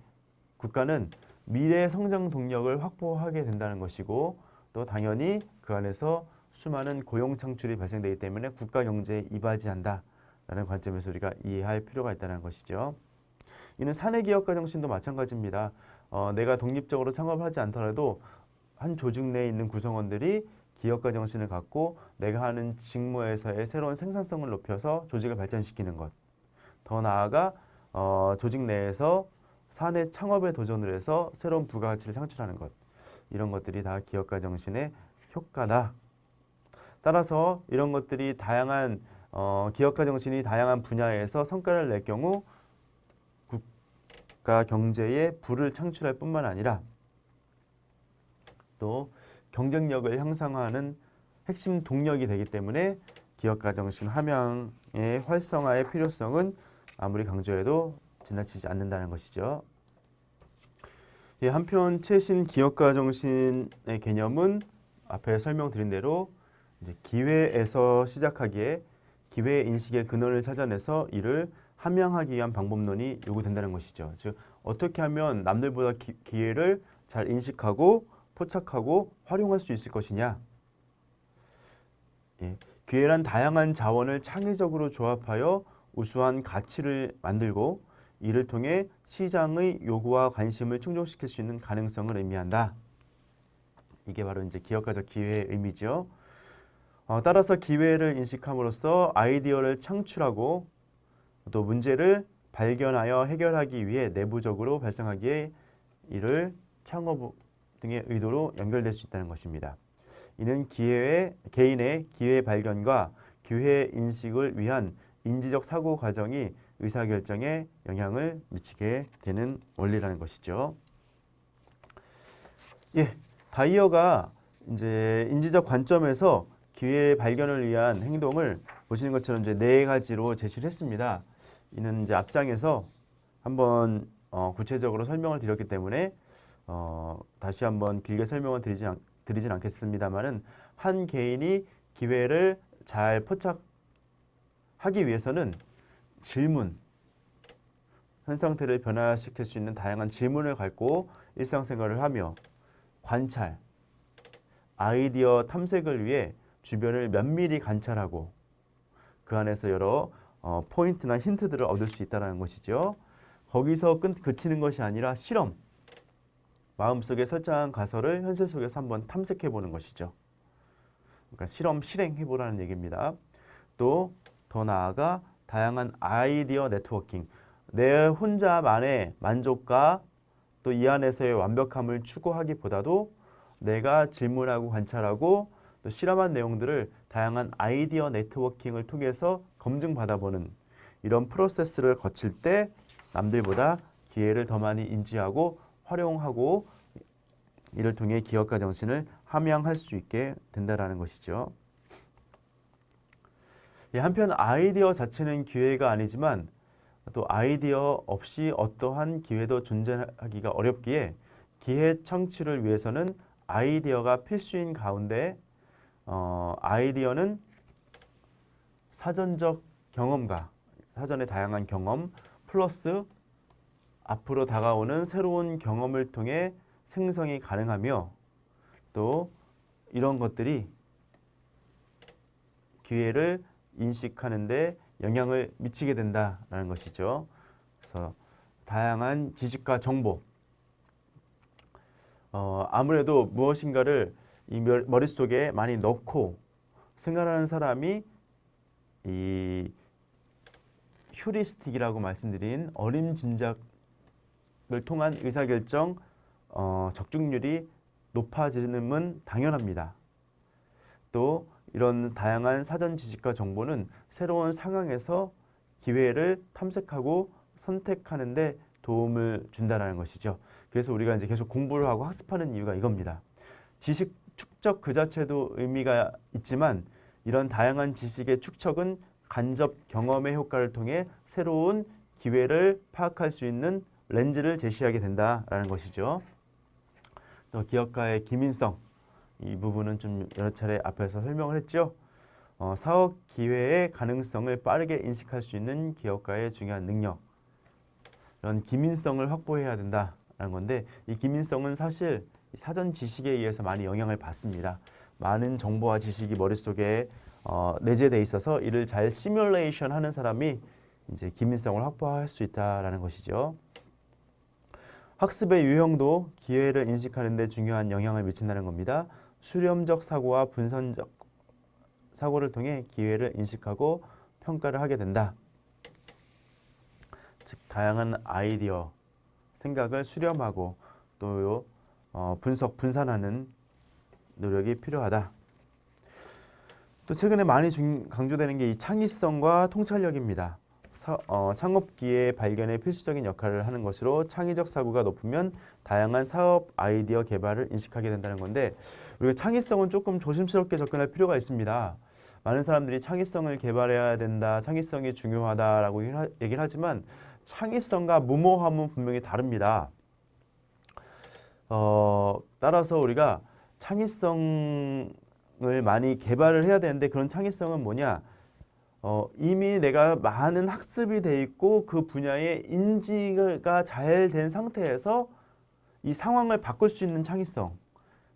국가는 미래 성장 동력을 확보하게 된다는 것이고, 또 당연히 그 안에서 수많은 고용 창출이 발생되기 때문에 국가 경제에 이바지한다라는 관점에서 우리가 이해할 필요가 있다는 것이죠. 이는 사내 기업가 정신도 마찬가지입니다. 내가 독립적으로 창업을 하지 않더라도 한 조직 내에 있는 구성원들이 기업가 정신을 갖고 내가 하는 직무에서의 새로운 생산성을 높여서 조직을 발전시키는 것, 더 나아가 조직 내에서 사내 창업에 도전을 해서 새로운 부가가치를 창출하는 것, 이런 것들이 다 기업가 정신의 효과다. 따라서 이런 것들이 다양한 기업가 정신이 다양한 분야에서 성과를 낼 경우 국가 경제에 부를 활성화할 뿐만 아니라 또 경쟁력을 향상하는 핵심 동력이 되기 때문에 기업가 정신 함양의 활성화의 필요성은 아무리 강조해도 지나치지 않는다는 것이죠. 예, 한편 최신 기업가 정신의 개념은 앞에 설명드린 대로 이제 기회에서 시작하기에 기회 인식의 근원을 찾아내서 이를 함양하기 위한 방법론이 요구된다는 것이죠. 즉 어떻게 하면 남들보다 기회를 잘 인식하고 포착하고 활용할 수 있을 것이냐. 예, 기회란 다양한 자원을 창의적으로 조합하여 우수한 가치를 만들고 이를 통해 시장의 요구와 관심을 충족시킬 수 있는 가능성을 의미한다. 이게 바로 이제 기업가적 기회의 의미죠. 따라서 기회를 인식함으로써 아이디어를 창출하고 또 문제를 발견하여 해결하기 위해 내부적으로 발생하기에 이를 창업 등의 의도로 연결될 수 있다는 것입니다. 이는 개인의 기회 발견과 기회 인식을 위한 인지적 사고 과정이 의사결정에 영향을 미치게 되는 원리라는 것이죠. 예, 다이어가 이제 인지적 관점에서 기회 발견을 위한 행동을 보시는 것처럼 이제 네 가지로 제시를 했습니다. 이는 이제 앞장에서 한번 구체적으로 설명을 드렸기 때문에 다시 한번 길게 설명을 드리진 않겠습니다만은 한 개인이 기회를 잘 포착하기 위해서는 질문, 현 상태를 변화시킬 수 있는 다양한 질문을 갖고 일상생활을 하며 관찰, 아이디어 탐색을 위해 주변을 면밀히 관찰하고 그 안에서 여러 포인트나 힌트들을 얻을 수 있다는 것이죠. 거기서 그치는 것이 아니라 실험, 마음속에 설정한 가설을 현실 속에서 한번 탐색해 보는 것이죠. 그러니까 실행해 보라는 얘기입니다. 또 더 나아가 다양한 아이디어 네트워킹, 내 혼자만의 만족과 또 이 안에서의 완벽함을 추구하기보다도 내가 질문하고 관찰하고 또 실험한 내용들을 다양한 아이디어 네트워킹을 통해서 검증받아보는 이런 프로세스를 거칠 때 남들보다 기회를 더 많이 인지하고 활용하고 이를 통해 기업가 정신을 함양할 수 있게 된다는 것이죠. 한편 아이디어 자체는 기회가 아니지만 또 아이디어 없이 어떠한 기회도 존재하기가 어렵기에 기회 창출을 위해서는 아이디어가 필수인 가운데 아이디어는 사전적 경험과 사전의 다양한 경험 플러스 앞으로 다가오는 새로운 경험을 통해 생성이 가능하며 또 이런 것들이 기회를 인식하는 데 영향을 미치게 된다는 것이죠. 그래서 다양한 지식과 정보 아무래도 무엇인가를 이 머릿속에 많이 넣고 생각하는 사람이 이 휴리스틱이라고 말씀드린 어림짐작을 통한 의사결정 적중률이 높아지는 당연합니다. 또 이런 다양한 사전 지식과 정보는 새로운 상황에서 기회를 탐색하고 선택하는 데 도움을 준다는 것이죠. 그래서 우리가 이제 계속 공부를 하고 학습하는 이유가 이겁니다. 지식 축적 그 자체도 의미가 있지만 이런 다양한 지식의 축적은 간접 경험의 효과를 통해 새로운 기회를 파악할 수 있는 렌즈를 제시하게 된다라는 것이죠. 또 기업가의 기민성 이 부분은 좀 여러 차례 앞에서 설명을 했죠. 사업 기회의 가능성을 빠르게 인식할 수 있는 기업가의 중요한 능력 이런 기민성을 확보해야 된다라는 건데 이 기민성은 사실 사전 지식에 의해서 많이 영향을 받습니다. 많은 정보와 지식이 머릿속에 내재돼 있어서 이를 잘 시뮬레이션 하는 사람이 이제 기민성을 확보할 수 있다라는 것이죠. 학습의 유형도 기회를 인식하는 데 중요한 영향을 미친다는 겁니다. 수렴적 사고와 분선적 사고를 통해 기회를 인식하고 평가를 하게 된다. 즉 다양한 아이디어, 생각을 수렴하고 또 분산하는 노력이 필요하다. 또 최근에 많이 강조되는 게 이 창의성과 통찰력입니다. 창업 기회 발견에 필수적인 역할을 하는 것으로 창의적 사고가 높으면 다양한 사업 아이디어 개발을 인식하게 된다는 건데 우리가 창의성은 조금 조심스럽게 접근할 필요가 있습니다. 많은 사람들이 창의성을 개발해야 된다, 창의성이 중요하다라고 얘기를 하지만 창의성과 무모함은 분명히 다릅니다. 따라서 우리가 창의성을 많이 개발을 해야 되는데 그런 창의성은 뭐냐? 이미 내가 많은 학습이 돼 있고 그 분야의 인지가 잘 된 상태에서 이 상황을 바꿀 수 있는 창의성,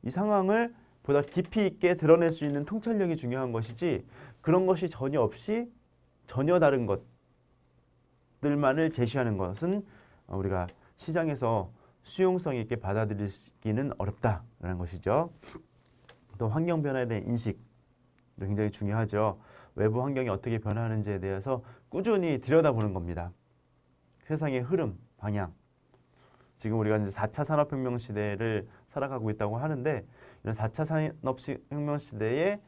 이 상황을 보다 깊이 있게 드러낼 수 있는 통찰력이 중요한 것이지 그런 것이 전혀 없이 전혀 다른 것들만을 제시하는 것은 우리가 시장에서 수용성 있게 받아들이기는 어렵다라는 것이죠. 또 환경 변화에 대한 인식도 굉장히 중요하죠. 외부 환경이 어떻게 변화하는지에 대해서 꾸준히 들여다보는 겁니다. 세상의 흐름, 방향. 지금 우리가 이제 4차 산업혁명 시대를 살아가고 있다고 하는데 이런 4차 산업혁명 시대에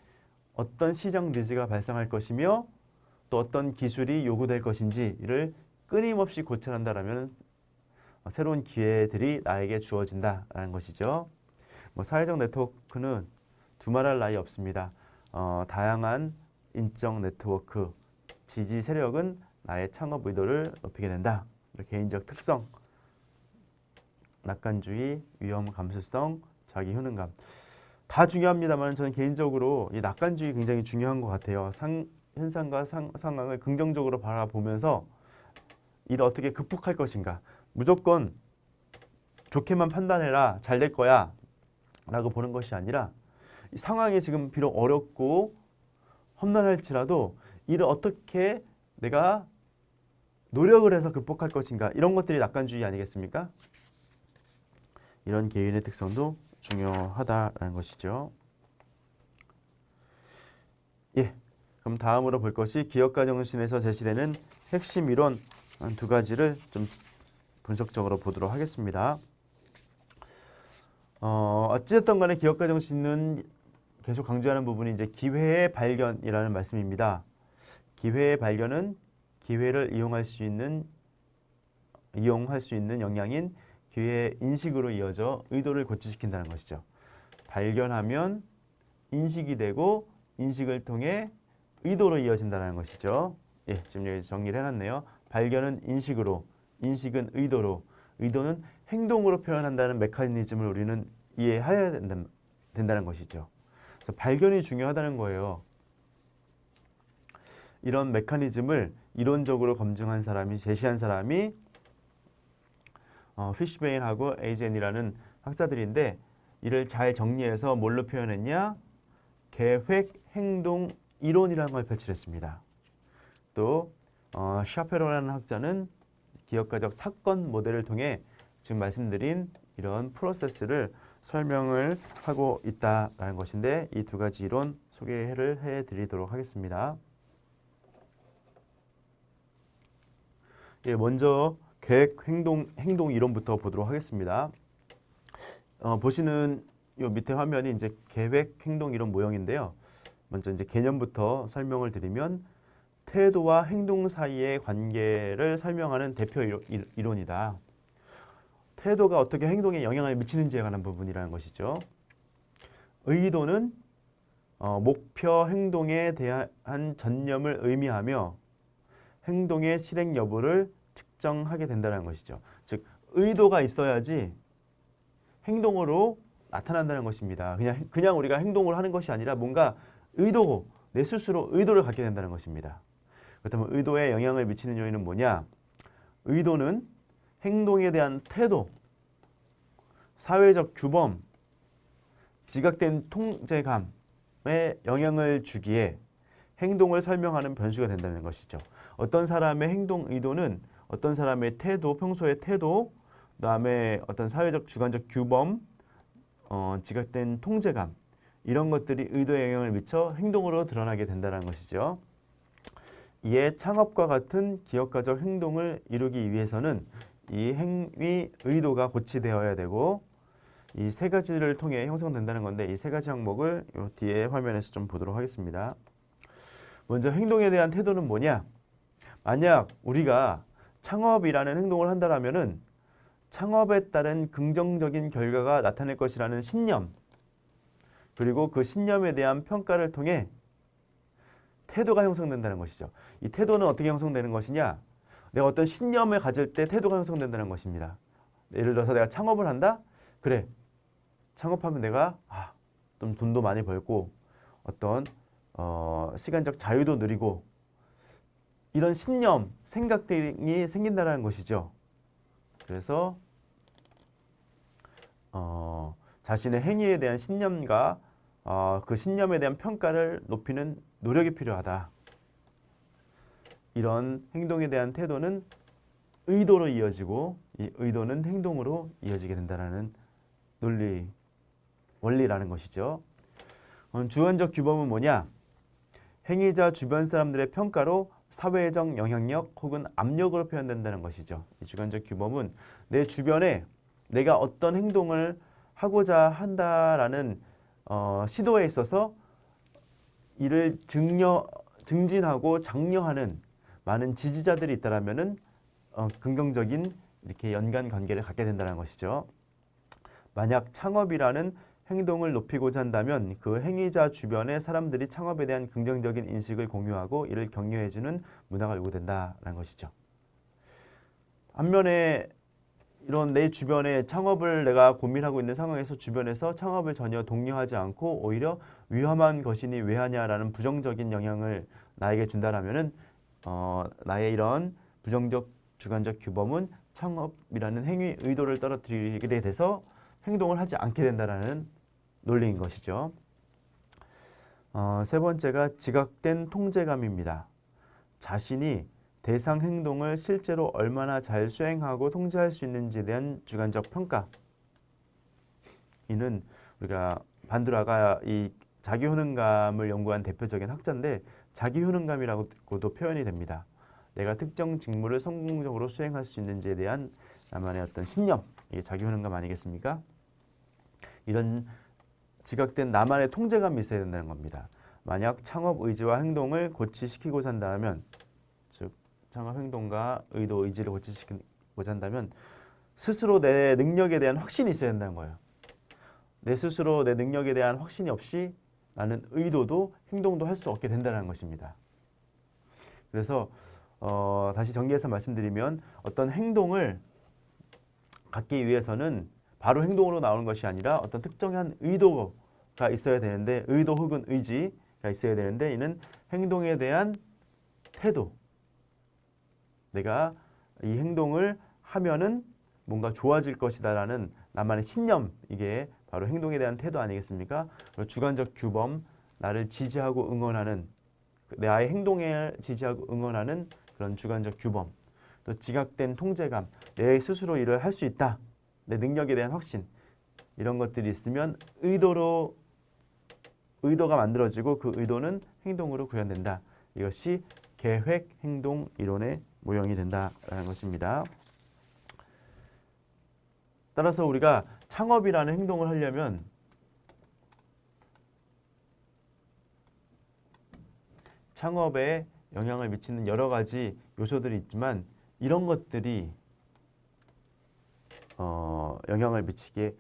어떤 시장 니즈가 발생할 것이며 또 어떤 기술이 요구될 것인지를 끊임없이 고찰한다라면 새로운 기회들이 나에게 주어진다라는 것이죠. 사회적 네트워크는 두말할 나위 없습니다. 다양한 인적 네트워크, 지지 세력은 나의 창업 의도를 높이게 된다. 개인적 특성, 낙관주의, 위험 감수성, 자기 효능감 다 중요합니다만 저는 개인적으로 이 낙관주의 굉장히 중요한 것 같아요. 현상과 상황을 긍정적으로 바라보면서 이를 어떻게 극복할 것인가. 무조건 좋게만 판단해라, 잘 될 거야 라고 보는 것이 아니라 이 상황이 지금 비록 어렵고 험난할지라도 이를 어떻게 내가 노력을 해서 극복할 것인가. 이런 것들이 낙관주의 아니겠습니까? 이런 개인의 특성도 중요하다라는 것이죠. 예, 그럼 다음으로 볼 것이 기업가 정신에서 제시되는 핵심 이론 한 두 가지를 좀 분석적으로 보도록 하겠습니다. 어찌됐든 간에 기업가 정신은 계속 강조하는 부분이 이제 기회의 발견이라는 말씀입니다. 기회의 발견은 기회를 이용할 수 있는 역량인 기회의 인식으로 이어져 의도를 고취시킨다는 것이죠. 발견하면 인식이 되고 인식을 통해 의도로 이어진다는 것이죠. 예, 지금 여기 정리를 해놨네요. 발견은 인식으로, 인식은 의도로, 의도는 행동으로 표현한다는 메커니즘을 우리는 이해해야 된다는 것이죠. 그래서 발견이 중요하다는 거예요. 이런 메커니즘을 이론적으로 검증한 사람이, 제시한 사람이 피쉬베인하고 에이젠이라는 학자들인데 이를 잘 정리해서 뭘로 표현했냐? 계획, 행동, 이론이라는 걸 표출했습니다. 또 샤페로라는 학자는 기업가적 사건 모델을 통해 지금 말씀드린 이런 프로세스를 설명을 하고 있다라는 것인데 이 두 가지 이론 소개를 해드리도록 하겠습니다. 예, 먼저 계획, 행동 이론부터 보도록 하겠습니다. 보시는 요 밑에 화면이 이제 계획, 행동 이론 모형인데요. 먼저 이제 개념부터 설명을 드리면 태도와 행동 사이의 관계를 설명하는 대표 이론이다. 태도가 어떻게 행동에 영향을 미치는지에 관한 부분이라는 것이죠. 의도는 목표 행동에 대한 전념을 의미하며 행동의 실행 여부를 측정하게 된다는 것이죠. 즉 의도가 있어야지 행동으로 나타난다는 것입니다. 그냥 우리가 행동을 하는 것이 아니라 뭔가 의도, 내 스스로 의도를 갖게 된다는 것입니다. 그렇다면 의도에 영향을 미치는 요인은 뭐냐? 의도는 행동에 대한 태도, 사회적 규범, 지각된 통제감에 영향을 주기에 행동을 설명하는 변수가 된다는 것이죠. 어떤 사람의 행동 의도는 어떤 사람의 태도, 평소의 태도, 그다음에 어떤 사회적 주관적 규범, 지각된 통제감 이런 것들이 의도에 영향을 미쳐 행동으로 드러나게 된다는 것이죠. 이에 창업과 같은 기업가적 행동을 이루기 위해서는 이 행위 의도가 고치되어야 되고 이 세 가지를 통해 형성된다는 건데 이 세 가지 항목을 요 뒤에 화면에서 좀 보도록 하겠습니다. 먼저 행동에 대한 태도는 뭐냐? 만약 우리가 창업이라는 행동을 한다면은 창업에 따른 긍정적인 결과가 나타날 것이라는 신념 그리고 그 신념에 대한 평가를 통해 태도가 형성된다는 것이죠. 이 태도는 어떻게 형성되는 것이냐? 내가 어떤 신념을 가질 때 태도가 형성된다는 것입니다. 예를 들어서 내가 창업을 한다? 그래, 창업하면 내가 좀 돈도 많이 벌고 어떤 시간적 자유도 누리고 이런 신념, 생각들이 생긴다는 것이죠. 그래서 자신의 행위에 대한 신념과 그 신념에 대한 평가를 높이는 노력이 필요하다. 이런 행동에 대한 태도는 의도로 이어지고 이 의도는 행동으로 이어지게 된다는 원리라는 것이죠. 주관적 규범은 뭐냐? 행위자 주변 사람들의 평가로 사회적 영향력 혹은 압력으로 표현된다는 것이죠. 이 주관적 규범은 내 주변에 내가 어떤 행동을 하고자 한다라는 시도에 있어서 이를 증진하고 장려하는 많은 지지자들이 있다라면은 긍정적인 이렇게 연관 관계를 갖게 된다는 것이죠. 만약 창업이라는 행동을 높이고자 한다면 그 행위자 주변의 사람들이 창업에 대한 긍정적인 인식을 공유하고 이를 격려해주는 문화가 요구된다는 것이죠. 반면에 이런 내 주변에 창업을 내가 고민하고 있는 상황에서 주변에서 창업을 전혀 독려하지 않고 오히려 위험한 것이니 왜 하냐라는 부정적인 영향을 나에게 준다라면은 나의 이런 부정적 주관적 규범은 창업이라는 행위 의도를 떨어뜨리게 돼서 행동을 하지 않게 된다는 논리인 것이죠. 세 번째가 지각된 통제감입니다. 자신이 대상 행동을 실제로 얼마나 잘 수행하고 통제할 수 있는지에 대한 주관적 평가. 이는 우리가 반두라가 이 자기효능감을 연구한 대표적인 학자인데 자기효능감이라고도 표현이 됩니다. 내가 특정 직무를 성공적으로 수행할 수 있는지에 대한 나만의 어떤 신념, 이게 자기효능감 아니겠습니까? 이런 지각된 나만의 통제감이 있어야 된다는 겁니다. 만약 창업 의지와 행동을 고치시키고자 한다면, 즉 창업 행동과 의도 의지를 고치시키고자 한다면 스스로 내 능력에 대한 확신이 있어야 된다는 거예요. 내 스스로 내 능력에 대한 확신이 없이 나는 의도도 행동도 할 수 없게 된다는 것입니다. 그래서 다시 정리해서 말씀드리면 어떤 행동을 갖기 위해서는 바로 행동으로 나오는 것이 아니라 어떤 특정한 의도가 있어야 되는데 의도 혹은 의지가 있어야 되는데 이는 행동에 대한 태도. 내가 이 행동을 하면은 뭔가 좋아질 것이다라는 나만의 신념, 이게 바로 행동에 대한 태도 아니겠습니까? 주관적 규범, 나를 지지하고 응원하는 내 아이의 행동에 지지하고 응원하는 그런 주관적 규범, 또 지각된 통제감, 내 스스로 일을 할 수 있다, 내 능력에 대한 확신, 이런 것들이 있으면 의도가 만들어지고 그 의도는 행동으로 구현된다. 이것이 계획 행동 이론의 모형이 된다라는 것입니다. 따라서 우리가 창업이라는 행동을 하려면 창업에 영향을 미치는 여러 가지 요소들이 있지만 이런 것들이 영향을 미치게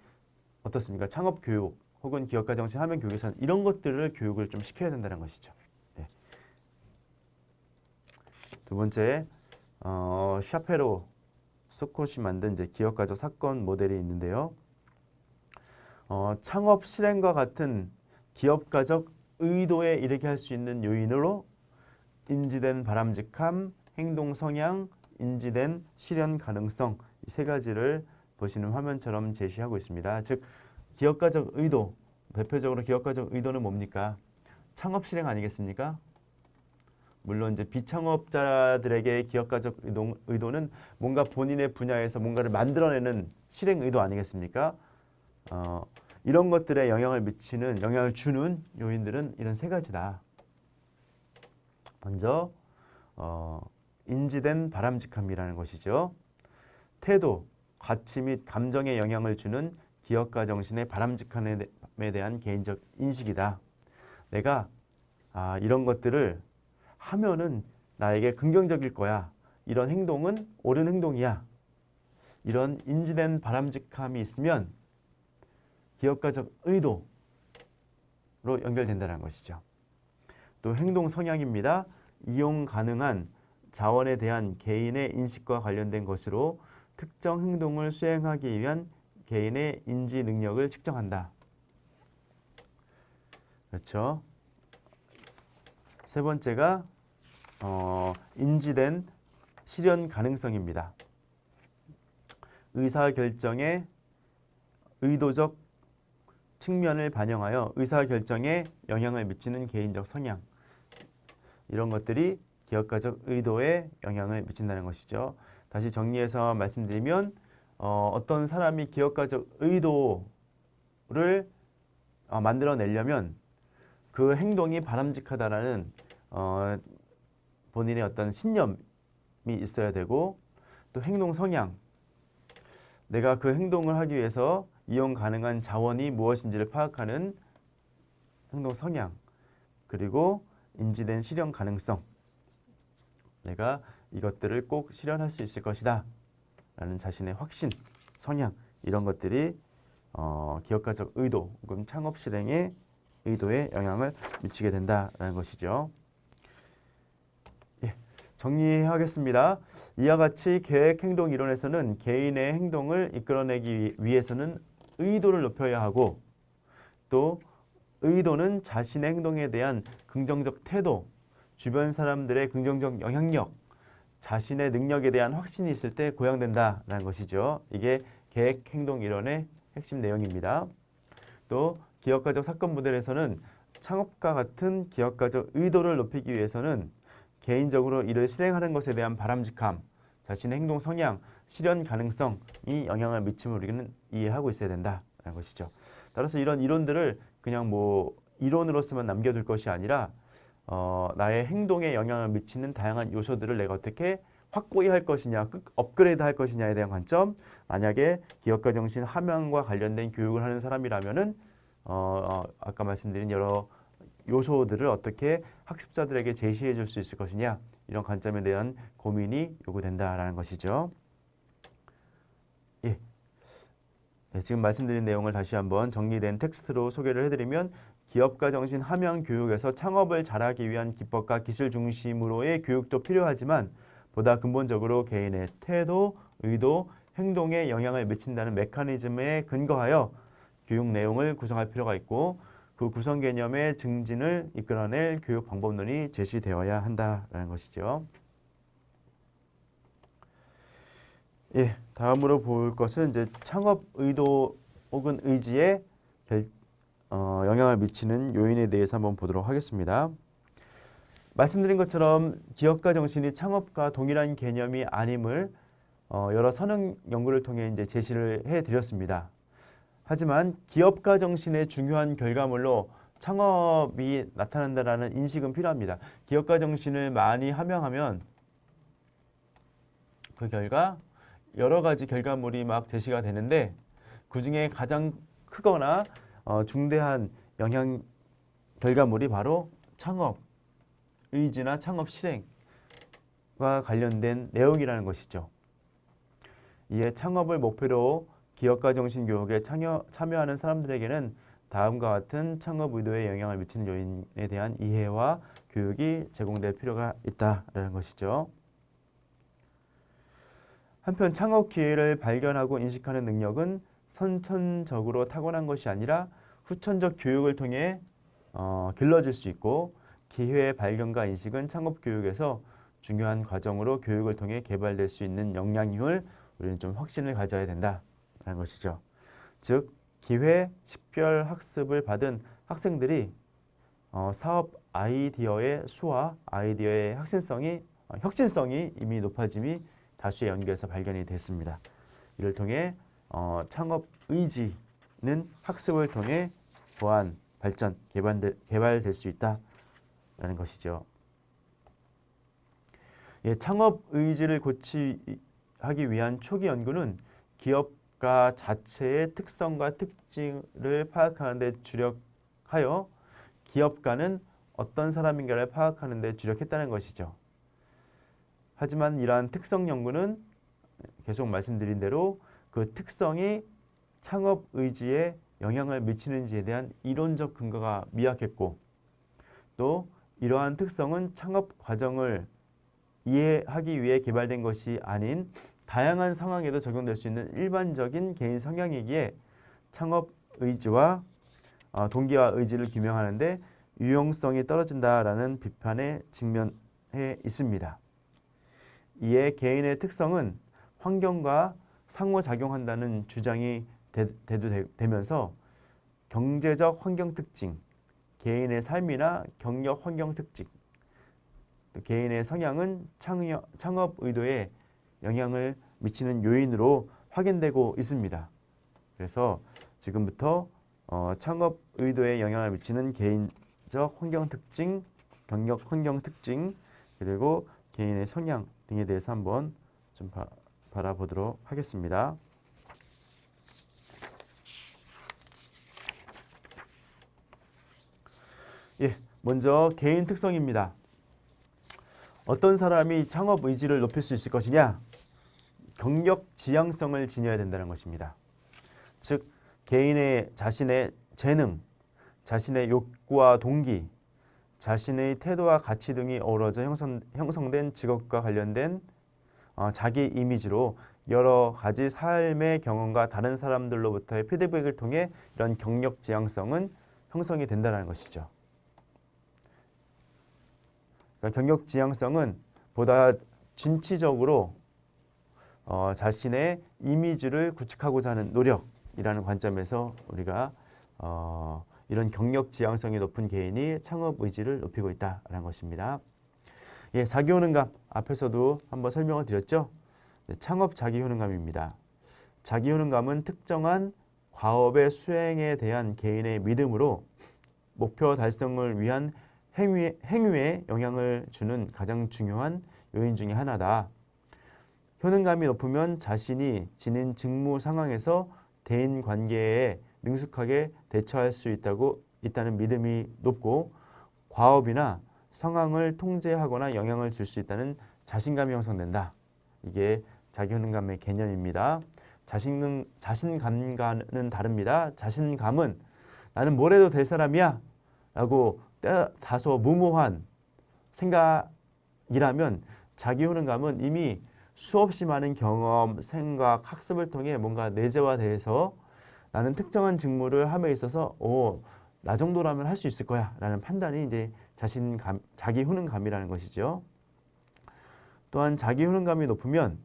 어떻습니까? 창업 교육 혹은 기업가 정신 하면 교육에서는 이런 것들을 교육을 좀 시켜야 된다는 것이죠. 네. 두 번째, 샤페로 스콧이 만든 이제 기업가적 사건 모델이 있는데요. 창업 실행과 같은 기업가적 의도에 이르게 할 수 있는 요인으로 인지된 바람직함, 행동 성향, 인지된 실현 가능성, 이 세 가지를 보시는 화면처럼 제시하고 있습니다. 즉 기업가적 의도, 대표적으로 기업가적 의도는 뭡니까? 창업 실행 아니겠습니까? 물론 이제 비창업자들에게 기업가적 의도는 뭔가 본인의 분야에서 뭔가를 만들어내는 실행 의도 아니겠습니까? 이런 것들에 영향을 주는 요인들은 이런 세 가지다. 먼저 인지된 바람직함이라는 것이죠. 태도, 가치 및 감정에 영향을 주는 기업가 정신의 바람직함에 대한 개인적 인식이다. 내가 이런 것들을 하면은 나에게 긍정적일 거야. 이런 행동은 옳은 행동이야. 이런 인지된 바람직함이 있으면 기업가적 의도로 연결된다는 것이죠. 또 행동 성향입니다. 이용 가능한 자원에 대한 개인의 인식과 관련된 것으로 특정 행동을 수행하기 위한 개인의 인지 능력을 측정한다. 그렇죠. 세 번째가 인지된 실현 가능성입니다. 의사결정의 의도적 측면을 반영하여 의사결정에 영향을 미치는 개인적 성향, 이런 것들이 기업가적 의도에 영향을 미친다는 것이죠. 다시 정리해서 말씀드리면 어떤 사람이 기업가적 의도를 만들어내려면 그 행동이 바람직하다라는 본인의 어떤 신념이 있어야 되고, 또 행동 성향, 내가 그 행동을 하기 위해서 이용 가능한 자원이 무엇인지를 파악하는 행동 성향, 그리고 인지된 실현 가능성, 내가 이것들을 꼭 실현할 수 있을 것이다 라는 자신의 확신, 성향, 이런 것들이 기업가적 의도 혹은 창업 실행의 의도에 영향을 미치게 된다라는 것이죠. 예, 정리하겠습니다. 이와 같이 계획 행동 이론에서는 개인의 행동을 이끌어내기 위해서는 의도를 높여야 하고, 또 의도는 자신의 행동에 대한 긍정적 태도, 주변 사람들의 긍정적 영향력, 자신의 능력에 대한 확신이 있을 때 고양된다라는 것이죠. 이게 계획 행동 이론의 핵심 내용입니다. 또 기업가적 사건 모델에서는 창업과 같은 기업가적 의도를 높이기 위해서는 개인적으로 이를 실행하는 것에 대한 바람직함, 자신의 행동 성향, 실현 가능성이 영향을 미침을 우리는 이해하고 있어야 된다라는 것이죠. 따라서 이런 이론들을 그냥 뭐 이론으로서만 남겨둘 것이 아니라 나의 행동에 영향을 미치는 다양한 요소들을 내가 어떻게 확고히 할 것이냐, 업그레이드 할 것이냐에 대한 관점, 만약에 기업가 정신 함양과 관련된 교육을 하는 사람이라면은 아까 말씀드린 여러 요소들을 어떻게 학습자들에게 제시해 줄 수 있을 것이냐, 이런 관점에 대한 고민이 요구된다라는 것이죠. 예. 네, 지금 말씀드린 내용을 다시 한번 정리된 텍스트로 소개를 해드리면, 기업가 정신 함양 교육에서 창업을 잘하기 위한 기법과 기술 중심으로의 교육도 필요하지만 보다 근본적으로 개인의 태도, 의도, 행동에 영향을 미친다는 메커니즘에 근거하여 교육 내용을 구성할 필요가 있고, 그 구성 개념의 증진을 이끌어낼 교육 방법론이 제시되어야 한다라는 것이죠. 예, 다음으로 볼 것은 이제 창업 의도 혹은 의지에 영향을 미치는 요인에 대해서 한번 보도록 하겠습니다. 말씀드린 것처럼 기업가 정신이 창업과 동일한 개념이 아님을 여러 선행 연구를 통해 이제 제시를 해드렸습니다. 하지만 기업가 정신의 중요한 결과물로 창업이 나타난다라는 인식은 필요합니다. 기업가 정신을 많이 함양하면 그 결과 여러 가지 결과물이 막 제시가 되는데, 그 중에 가장 크거나 중대한 영향 결과물이 바로 창업 의지나 창업 실행과 관련된 내용이라는 것이죠. 이에 창업을 목표로 기업가 정신 교육에 참여하는 사람들에게는 다음과 같은 창업 의도에 영향을 미치는 요인에 대한 이해와 교육이 제공될 필요가 있다라는 것이죠. 한편 창업 기회를 발견하고 인식하는 능력은 선천적으로 타고난 것이 아니라 후천적 교육을 통해 길러질 수 있고, 기회의 발견과 인식은 창업 교육에서 중요한 과정으로 교육을 통해 개발될 수 있는 역량임을 우리는 좀 확신을 가져야 된다는 것이죠. 즉 기회 식별 학습을 받은 학생들이 사업 아이디어의 수와 아이디어의 혁신성이 이미 높아짐이 다수의 연구에서 발견이 됐습니다. 이를 통해 창업 의지는 학습을 통해 보완, 발전, 개발될 수 있다라는 것이죠. 예, 창업 의지를 고취하기 위한 초기 연구는 기업가 자체의 특성과 특징을 파악하는 데 주력하여 기업가는 어떤 사람인가를 파악하는 데 주력했다는 것이죠. 하지만 이러한 특성 연구는 계속 말씀드린 대로 그 특성이 창업 의지에 영향을 미치는지에 대한 이론적 근거가 미약했고, 또 이러한 특성은 창업 과정을 이해하기 위해 개발된 것이 아닌 다양한 상황에도 적용될 수 있는 일반적인 개인 성향이기에 창업 의지와 동기와 의지를 규명하는데 유용성이 떨어진다라는 비판에 직면해 있습니다. 이에 개인의 특성은 환경과 상호작용한다는 주장이 되면서 경제적 환경 특징, 개인의 삶이나 경력 환경 특징, 또 개인의 성향은 창업 의도에 영향을 미치는 요인으로 확인되고 있습니다. 그래서 지금부터 창업 의도에 영향을 미치는 개인적 환경 특징, 경력 환경 특징, 그리고 개인의 성향 등에 대해서 한번 좀 바라보도록 하겠습니다. 예, 먼저 개인 특성입니다. 어떤 사람이 창업 의지를 높일 수 있을 것이냐? 경력 지향성을 지녀야 된다는 것입니다. 즉, 개인의 자신의 재능, 자신의 욕구와 동기, 자신의 태도와 가치 등이 어우러져 형성된 직업과 관련된 자기 이미지로 여러 가지 삶의 경험과 다른 사람들로부터의 피드백을 통해 이런 경력 지향성은 형성이 된다는 것이죠. 그러니까 경력 지향성은 보다 진취적으로 자신의 이미지를 구축하고자 하는 노력이라는 관점에서 우리가 이런 경력 지향성이 높은 개인이 창업 의지를 높이고 있다는 것입니다. 예, 자기효능감 앞에서도 한번 설명을 드렸죠. 네, 창업 자기효능감입니다. 자기효능감은 특정한 과업의 수행에 대한 개인의 믿음으로 목표 달성을 위한 행위에 영향을 주는 가장 중요한 요인 중에 하나다. 효능감이 높으면 자신이 지닌 직무 상황에서 대인 관계에 능숙하게 대처할 수 있다는 믿음이 높고 과업이나 상황을 통제하거나 영향을 줄 수 있다는 자신감이 형성된다. 이게 자기효능감의 개념입니다. 자신감과는 다릅니다. 자신감은 나는 뭘 해도 될 사람이야 라고 다소 무모한 생각이라면 자기효능감은 이미 수없이 많은 경험, 생각, 학습을 통해 뭔가 내재화돼서 나는 특정한 직무를 함에 있어서 나 정도라면 할 수 있을 거야 라는 판단이 이제 자기효능감이라는 것이죠. 또한 자기효능감이 높으면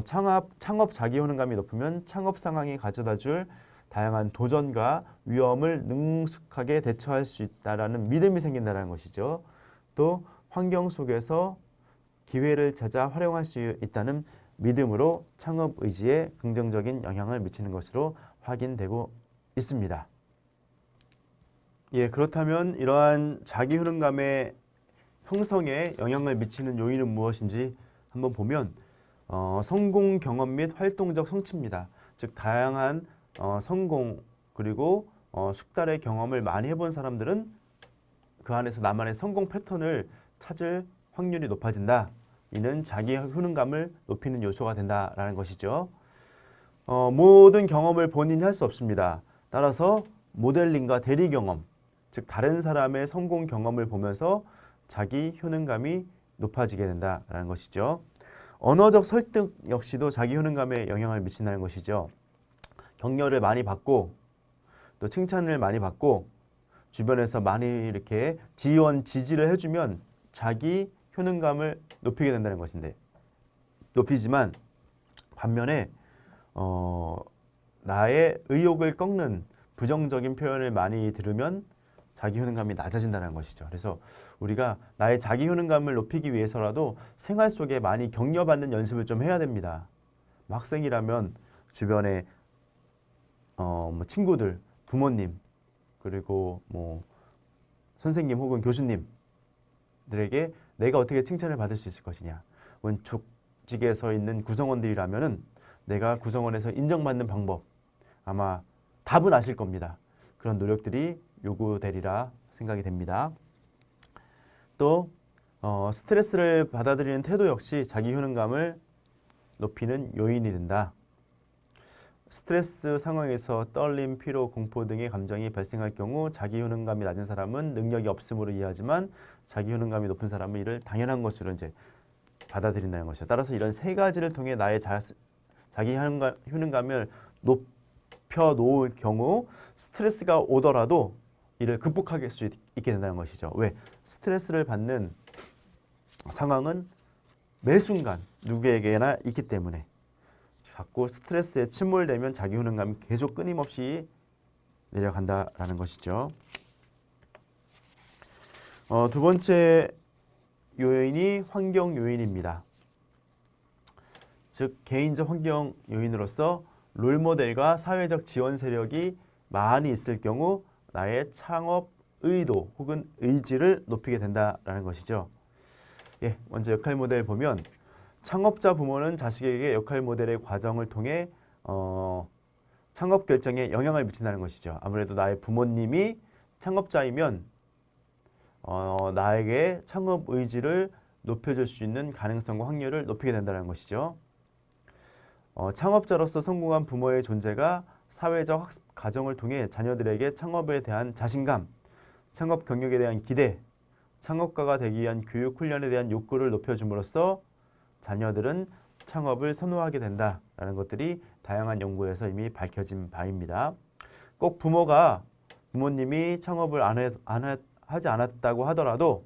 창업 자기효능감이 높으면 창업 상황이 가져다줄 다양한 도전과 위험을 능숙하게 대처할 수 있다라는 믿음이 생긴다는 것이죠. 또 환경 속에서 기회를 찾아 활용할 수 있다는 믿음으로 창업 의지에 긍정적인 영향을 미치는 것으로 확인되고 있습니다. 예, 그렇다면 이러한 자기효능감의 형성에 영향을 미치는 요인은 무엇인지 한번 보면 성공 경험 및 활동적 성취입니다. 즉 다양한 성공 그리고 숙달의 경험을 많이 해본 사람들은 그 안에서 나만의 성공 패턴을 찾을 확률이 높아진다. 이는 자기 효능감을 높이는 요소가 된다라는 것이죠. 모든 경험을 본인이 할 수 없습니다. 따라서 모델링과 대리 경험, 즉 다른 사람의 성공 경험을 보면서 자기 효능감이 높아지게 된다라는 것이죠. 언어적 설득 역시도 자기 효능감에 영향을 미친다는 것이죠. 격려를 많이 받고 또 칭찬을 많이 받고 주변에서 많이 이렇게 지지를 해주면 자기 효능감을 높이게 된다는 것인데 높이지만 반면에 나의 의욕을 꺾는 부정적인 표현을 많이 들으면 자기 효능감이 낮아진다는 것이죠. 그래서 우리가 나의 자기 효능감을 높이기 위해서라도 생활 속에 많이 격려받는 연습을 좀 해야 됩니다. 학생이라면 주변에 뭐 친구들, 부모님, 그리고 뭐 선생님 혹은 교수님들에게 내가 어떻게 칭찬을 받을 수 있을 것이냐. 혹은 조직에 서 있는 구성원들이라면은 내가 구성원에서 인정받는 방법 아마 답은 아실 겁니다. 그런 노력들이 요구되리라 생각이 됩니다. 또 스트레스를 받아들이는 태도 역시 자기 효능감을 높이는 요인이 된다. 스트레스 상황에서 떨림, 피로, 공포 등의 감정이 발생할 경우 자기 효능감이 낮은 사람은 능력이 없음으로 이해하지만 자기 효능감이 높은 사람은 이를 당연한 것으로 이제 받아들인다는 것이죠. 따라서 이런 세 가지를 통해 나의 자기 효능감을 높여 놓을 경우 스트레스가 오더라도 이를 극복할 수 있게 된다는 것이죠. 왜? 스트레스를 받는 상황은 매 순간 누구에게나 있기 때문에 자꾸 스트레스에 침몰되면 자기 효능감이 계속 끊임없이 내려간다라는 것이죠. 두 번째 요인이 환경 요인입니다. 즉 개인적 환경 요인으로서 롤모델과 사회적 지원 세력이 많이 있을 경우 나의 창업 의도 혹은 의지를 높이게 된다라는 것이죠. 예, 먼저 역할 모델 보면 창업자 부모는 자식에게 역할 모델의 과정을 통해 창업 결정에 영향을 미친다는 것이죠. 아무래도 나의 부모님이 창업자이면 나에게 창업 의지를 높여줄 수 있는 가능성과 확률을 높이게 된다는 것이죠. 창업자로서 성공한 부모의 존재가 사회적 학습 과정을 통해 자녀들에게 창업에 대한 자신감, 창업 경력에 대한 기대, 창업가가 되기 위한 교육 훈련에 대한 욕구를 높여줌으로써 자녀들은 창업을 선호하게 된다라는 것들이 다양한 연구에서 이미 밝혀진 바입니다. 꼭 부모님이 창업을 하지 않았다고 하더라도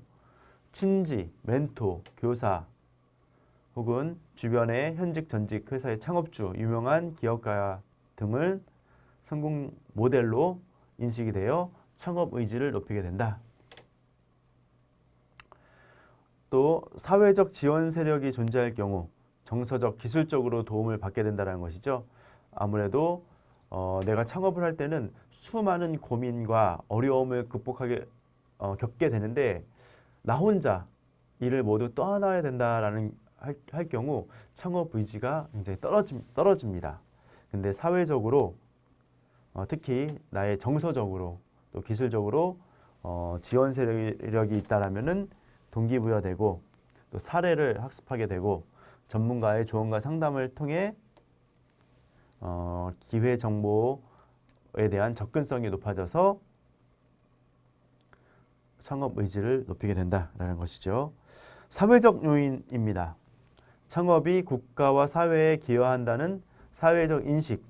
친지, 멘토, 교사 혹은 주변의 현직, 전직 회사의 창업주, 유명한 기업가 등을 성공 모델로 인식이 되어 창업 의지를 높이게 된다. 또 사회적 지원 세력이 존재할 경우 정서적, 기술적으로 도움을 받게 된다는 것이죠. 아무래도 내가 창업을 할 때는 수많은 고민과 어려움을 겪게 되는데 나 혼자 일을 모두 떠나야 된다라는 할 경우 창업 의지가 굉장히 떨어집니다. 근데 사회적으로 특히 나의 정서적으로 또 기술적으로 지원 세력이 있다라면은 동기부여되고 또 사례를 학습하게 되고 전문가의 조언과 상담을 통해 기회 정보에 대한 접근성이 높아져서 창업 의지를 높이게 된다라는 것이죠. 사회적 요인입니다. 창업이 국가와 사회에 기여한다는 사회적 인식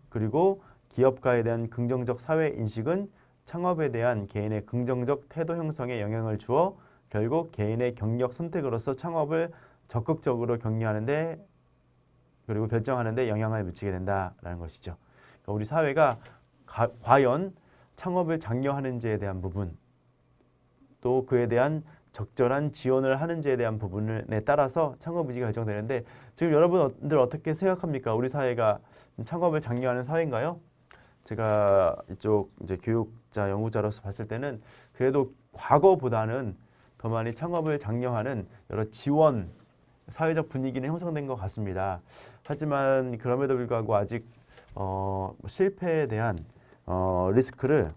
그리고 기업가에 대한 긍정적 사회 인식은 창업에 대한 개인의 긍정적 태도 형성에 영향을 주어 결국 개인의 경력 선택으로서 창업을 적극적으로 격려하는데 그리고 결정하는데 영향을 미치게 된다라는 것이죠. 그러니까 우리 사회가 과연 창업을 장려하는지에 대한 부분 또 그에 대한 적절한 지원을 하는지에 대한 부분에 따라서 창업 의지가 결정되는데 지금 여러분들 어떻게 생각합니까? 우리 사회가 창업을 장려하는 사회인가요? 제가 이쪽 이제 교육자, 연구자로서 봤을 때는 그래도 과거보다는 더 많이 창업을 장려하는 여러 지원, 사회적 분위기는 형성된 것 같습니다. 하지만 그럼에도 불구하고 아직 실패에 대한 리스크를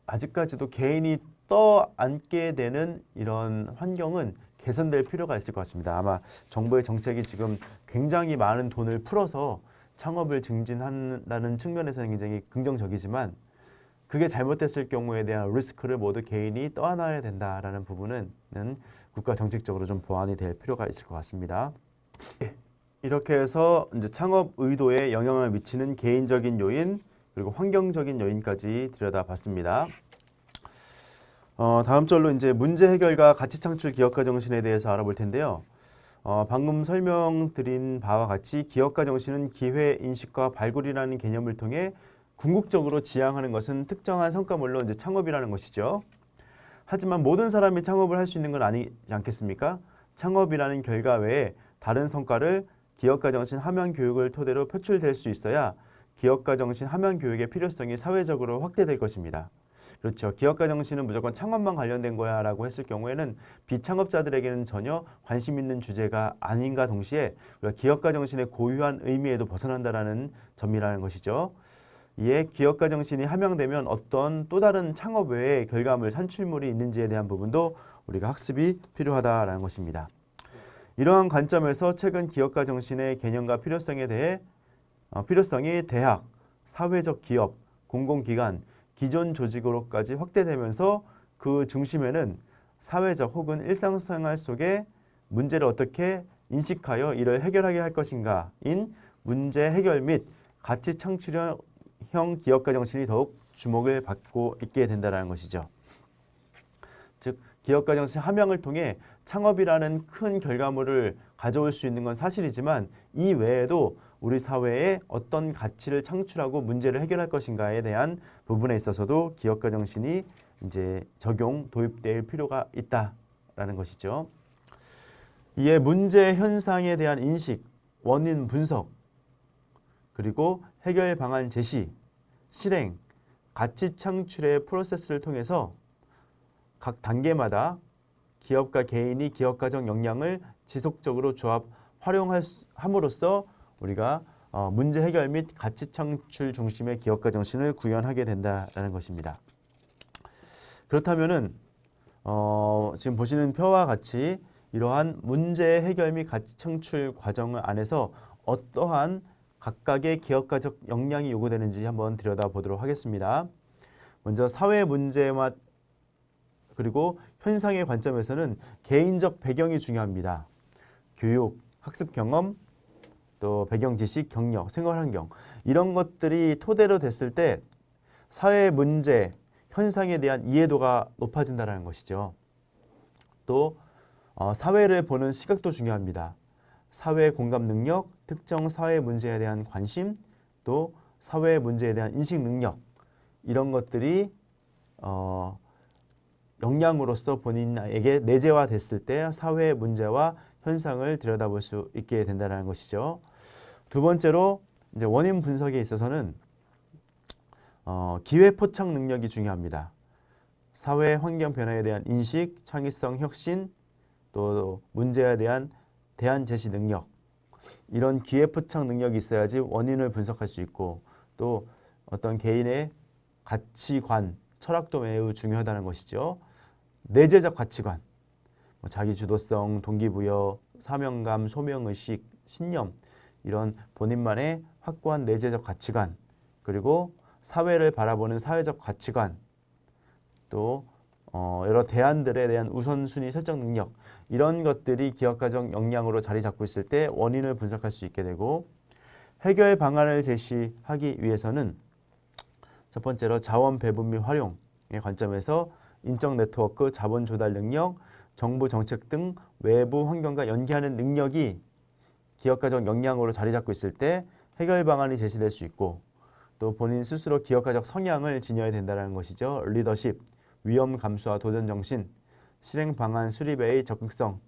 아직까지도 개인이 떠안게 되는 이런 환경은 개선될 필요가 있을 것 같습니다. 아마 정부의 정책이 지금 굉장히 많은 돈을 풀어서 창업을 증진한다는 측면에서는 굉장히 긍정적이지만 그게 잘못됐을 경우에 대한 리스크를 모두 개인이 떠안아야 된다라는 부분은 국가 정책적으로 좀 보완이 될 필요가 있을 것 같습니다. 이렇게 해서 이제 창업 의도에 영향을 미치는 개인적인 요인 그리고 환경적인 요인까지 들여다봤습니다. 다음 절로 이제 문제 해결과 가치 창출 기업가 정신에 대해서 알아볼 텐데요. 방금 설명드린 바와 같이 기업가 정신은 기회 인식과 발굴이라는 개념을 통해 궁극적으로 지향하는 것은 특정한 성과물로 이제 창업이라는 것이죠. 하지만 모든 사람이 창업을 할 수 있는 건 아니지 않겠습니까? 창업이라는 결과 외에 다른 성과를 기업가 정신 함양 교육을 토대로 표출될 수 있어야 기업가 정신 함양 교육의 필요성이 사회적으로 확대될 것입니다. 그렇죠. 기업가 정신은 무조건 창업만 관련된 거야 라고 했을 경우에는 비창업자들에게는 전혀 관심 있는 주제가 아닌가 동시에 우리가 기업가 정신의 고유한 의미에도 벗어난다라는 점이라는 것이죠. 이에 기업가 정신이 함양되면 어떤 또 다른 창업 외의 결과물, 산출물이 있는지에 대한 부분도 우리가 학습이 필요하다라는 것입니다. 이러한 관점에서 최근 기업가 정신의 개념과 필요성이 대학, 사회적 기업, 공공기관, 기존 조직으로까지 확대되면서 그 중심에는 사회적 혹은 일상생활 속에 문제를 어떻게 인식하여 이를 해결하게 할 것인가인 문제 해결 및 가치 창출형 기업가 정신이 더욱 주목을 받고 있게 된다는 것이죠. 즉 기업가 정신 함양을 통해 창업이라는 큰 결과물을 가져올 수 있는 건 사실이지만 이 외에도 우리 사회에 어떤 가치를 창출하고 문제를 해결할 것인가에 대한 부분에 있어서도 기업가 정신이 이제 적용, 도입될 필요가 있다라는 것이죠. 이에 문제 현상에 대한 인식, 원인 분석, 그리고 해결 방안 제시, 실행, 가치 창출의 프로세스를 통해서 각 단계마다 기업과 개인이 기업가적 역량을 지속적으로 활용함으로써 우리가 문제 해결 및 가치 창출 중심의 기업가 정신을 구현하게 된다는 것입니다. 그렇다면은 지금 보시는 표와 같이 이러한 문제 해결 및 가치 창출 과정 안에서 어떠한 각각의 기업가적 역량이 요구되는지 한번 들여다보도록 하겠습니다. 먼저 사회 문제와 그리고 현상의 관점에서는 개인적 배경이 중요합니다. 교육, 학습 경험, 또 배경 지식, 경력, 생활 환경 이런 것들이 토대로 됐을 때 사회 문제, 현상에 대한 이해도가 높아진다는 것이죠. 또 사회를 보는 시각도 중요합니다. 사회 공감 능력, 특정 사회 문제에 대한 관심, 또 사회 문제에 대한 인식 능력 이런 것들이 역량으로서 본인에게 내재화됐을 때 사회 문제와 현상을 들여다볼 수 있게 된다는 것이죠. 두 번째로 이제 원인 분석에 있어서는 기회 포착 능력이 중요합니다. 사회 환경 변화에 대한 인식, 창의성, 혁신, 또 문제에 대한 대안 제시 능력 이런 기회 포착 능력이 있어야지 원인을 분석할 수 있고 또 어떤 개인의 가치관, 철학도 매우 중요하다는 것이죠. 내재적 가치관, 자기 주도성, 동기부여, 사명감, 소명의식, 신념 이런 본인만의 확고한 내재적 가치관 그리고 사회를 바라보는 사회적 가치관 또 여러 대안들에 대한 우선순위 설정 능력 이런 것들이 기업가적 역량으로 자리 잡고 있을 때 원인을 분석할 수 있게 되고 해결 방안을 제시하기 위해서는 첫 번째로 자원 배분 및 활용의 관점에서 인적 네트워크, 자본 조달 능력, 정부 정책 등 외부 환경과 연계하는 능력이 기업가적 역량으로 자리 잡고 있을 때 해결 방안이 제시될 수 있고 또 본인 스스로 기업가적 성향을 지녀야 된다는 것이죠. 리더십, 위험 감수와 도전 정신, 실행 방안 수립의 적극성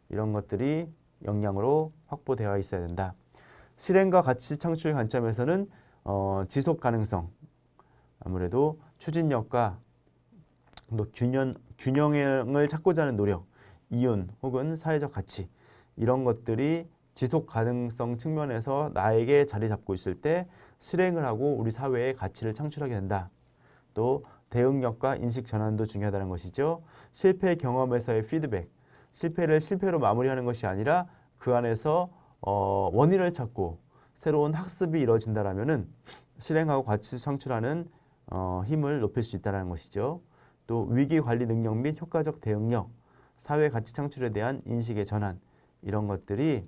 이런 것들이 역량으로 확보되어 있어야 된다. 실행과 가치 창출 관점에서는 지속 가능성, 아무래도 추진력과 또 균형을 찾고자 하는 노력, 이윤 혹은 사회적 가치 이런 것들이 지속 가능성 측면에서 나에게 자리 잡고 있을 때 실행을 하고 우리 사회에 가치를 창출하게 된다. 또 대응력과 인식 전환도 중요하다는 것이죠. 실패 경험에서의 피드백, 실패를 실패로 마무리하는 것이 아니라 그 안에서 원인을 찾고 새로운 학습이 이루어진다라면은 실행하고 가치 창출하는 힘을 높일 수 있다는 것이죠. 또 위기 관리 능력 및 효과적 대응력, 사회 가치 창출에 대한 인식의 전환 이런 것들이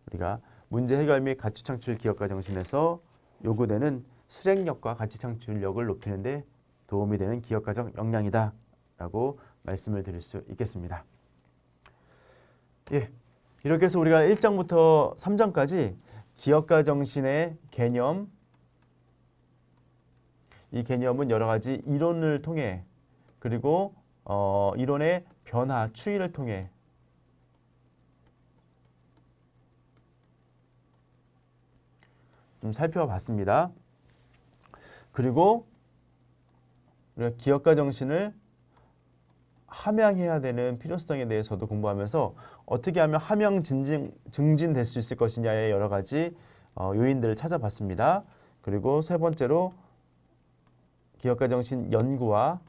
우리가 문제 해결 및 가치 창출 기업가 정신에서 요구되는 실행력과 가치 창출력을 높이는 데 도움이 되는 기업가적 역량이다 라고 말씀을 드릴 수 있겠습니다. 예, 이렇게 해서 우리가 1장부터 3장까지 기업가 정신의 개념, 이 개념은 여러 가지 이론을 통해 그리고 이론의 변화, 추이를 통해 좀 살펴봤습니다. 그리고 우리가 기업가 정신을 함양해야 되는 필요성에 대해서도 공부하면서 어떻게 하면 함양 증진될 수 있을 것이냐의 여러 가지 요인들을 찾아봤습니다. 그리고 세 번째로 기업가 정신 연구와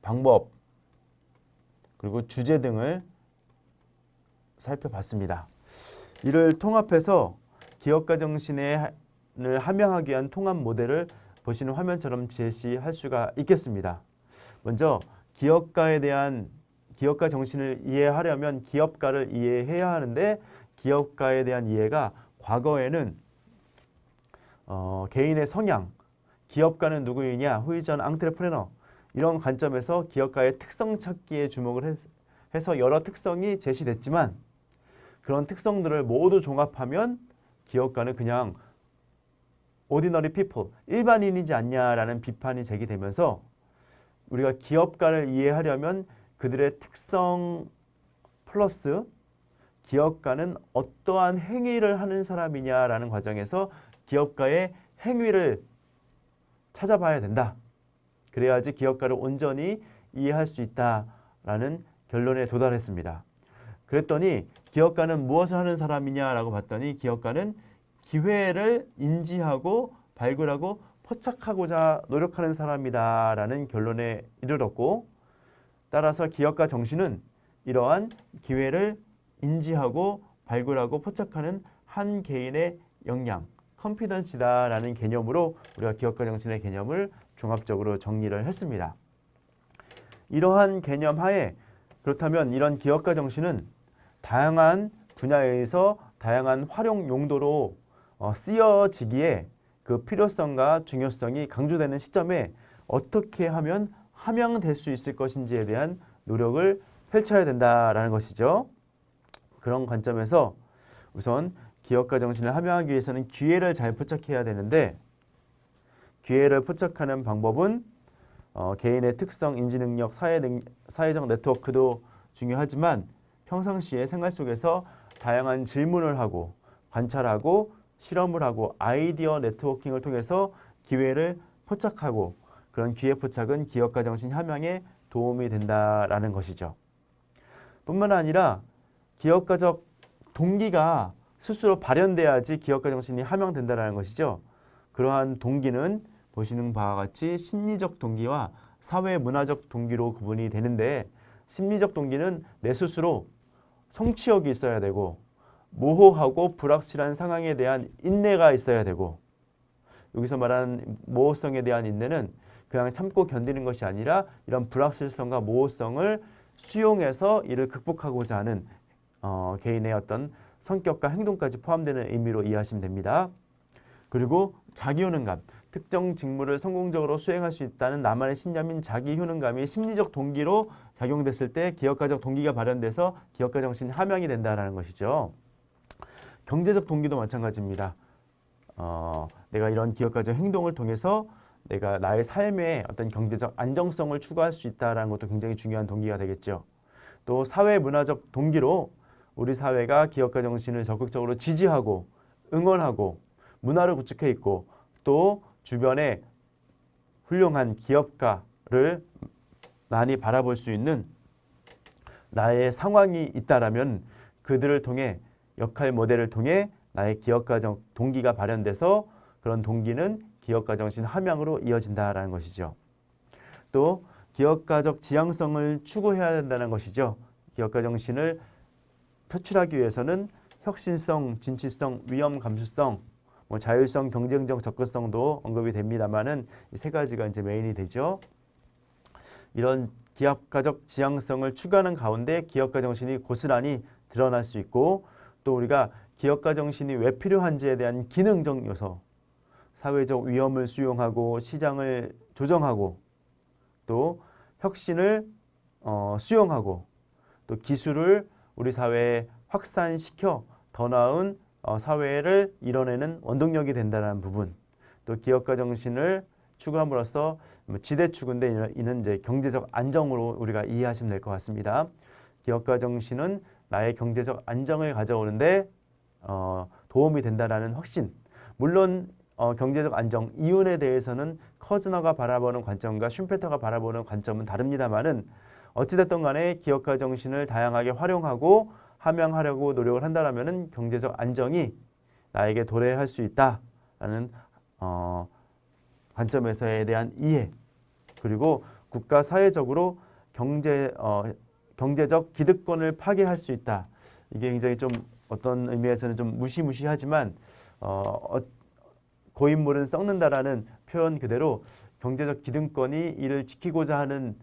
방법 그리고 주제 등을 살펴봤습니다. 이를 통합해서 기업가 정신을 함양하기 위한 통합 모델을 보시는 화면처럼 제시할 수가 있겠습니다. 먼저 기업가 정신을 이해하려면 기업가를 이해해야 하는데 기업가에 대한 이해가 과거에는 개인의 성향, 기업가는 누구이냐, 후이전 앙트레프레너 이런 관점에서 기업가의 특성 찾기에 주목을 해서 여러 특성이 제시됐지만 그런 특성들을 모두 종합하면 기업가는 그냥 ordinary people, 일반인이지 않냐라는 비판이 제기되면서 우리가 기업가를 이해하려면 그들의 특성 플러스 기업가는 어떠한 행위를 하는 사람이냐라는 과정에서 기업가의 행위를 찾아봐야 된다. 그래야지 기업가를 온전히 이해할 수 있다라는 결론에 도달했습니다. 그랬더니 기업가는 무엇을 하는 사람이냐라고 봤더니 기업가는 기회를 인지하고 발굴하고 포착하고자 노력하는 사람이다라는 결론에 이르렀고, 따라서 기업가 정신은 이러한 기회를 인지하고 발굴하고 포착하는 한 개인의 역량, 컨피던스다라는 개념으로 우리가 기업가 정신의 개념을 종합적으로 정리를 했습니다. 이러한 개념 하에 그렇다면 이런 기업가 정신은 다양한 분야에서 다양한 활용 용도로 쓰여지기에 그 필요성과 중요성이 강조되는 시점에 어떻게 하면 함양될 수 있을 것인지에 대한 노력을 펼쳐야 된다라는 것이죠. 그런 관점에서 우선 기업가 정신을 함양하기 위해서는 기회를 잘 포착해야 되는데, 기회를 포착하는 방법은 개인의 특성, 인지능력, 사회적 네트워크도 중요하지만 평상시에 생활 속에서 다양한 질문을 하고 관찰하고 실험을 하고 아이디어 네트워킹을 통해서 기회를 포착하고, 그런 기회 포착은 기업가 정신 함양에 도움이 된다라는 것이죠. 뿐만 아니라 기업가적 동기가 스스로 발현돼야지 기업가 정신이 함양된다라는 것이죠. 그러한 동기는 보시는 바와 같이 심리적 동기와 사회 문화적 동기로 구분이 되는데, 심리적 동기는 내 스스로 성취욕이 있어야 되고 모호하고 불확실한 상황에 대한 인내가 있어야 되고, 여기서 말하는 모호성에 대한 인내는 그냥 참고 견디는 것이 아니라 이런 불확실성과 모호성을 수용해서 이를 극복하고자 하는 개인의 어떤 성격과 행동까지 포함되는 의미로 이해하시면 됩니다. 그리고 자기효능감, 특정 직무를 성공적으로 수행할 수 있다는 나만의 신념인 자기효능감이 심리적 동기로 작용됐을 때 기업가적 동기가 발현돼서 기업가 정신이 함양이 된다는 것이죠. 경제적 동기도 마찬가지입니다. 내가 이런 기업가적 행동을 통해서 내가 나의 삶에 어떤 경제적 안정성을 추구할 수 있다는 것도 굉장히 중요한 동기가 되겠죠. 또 사회 문화적 동기로 우리 사회가 기업가 정신을 적극적으로 지지하고 응원하고 문화를 구축해 있고, 또 주변에 훌륭한 기업가를 많이 바라볼 수 있는 나의 상황이 있다라면 그들을 통해, 역할 모델을 통해 나의 기업가적 동기가 발현돼서 그런 동기는 기업가 정신 함양으로 이어진다라는 것이죠. 또 기업가적 지향성을 추구해야 된다는 것이죠. 기업가 정신을 표출하기 위해서는 혁신성, 진취성, 위험 감수성, 자율성, 경쟁적 접근성도 언급이 됩니다만은 이 세 가지가 이제 메인이 되죠. 이런 기업가적 지향성을 추구하는 가운데 기업가 정신이 고스란히 드러날 수 있고, 또 우리가 기업가 정신이 왜 필요한지에 대한 기능적 요소, 사회적 위험을 수용하고 시장을 조정하고 또 혁신을 수용하고 또 기술을 우리 사회에 확산시켜 더 나은 사회를 이뤄내는 원동력이 된다는 부분, 또 기업가 정신을 추구함으로써 지대 추구인데 이는 이제 경제적 안정으로 우리가 이해하시면 될 것 같습니다. 기업가 정신은 나의 경제적 안정을 가져오는데 도움이 된다라는 확신. 물론 경제적 안정, 이윤에 대해서는 커즈너가 바라보는 관점과 슌페터가 바라보는 관점은 다릅니다만은 어찌됐든 간에 기업가 정신을 다양하게 활용하고 함양하려고 노력을 한다라면은 경제적 안정이 나에게 도래할 수 있다라는 관점에서에 대한 이해, 그리고 국가 사회적으로 경제적 기득권을 파괴할 수 있다. 이게 굉장히 좀 어떤 의미에서는 좀 무시무시하지만 고인물은 썩는다라는 표현 그대로 경제적 기득권이 이를 지키고자 하는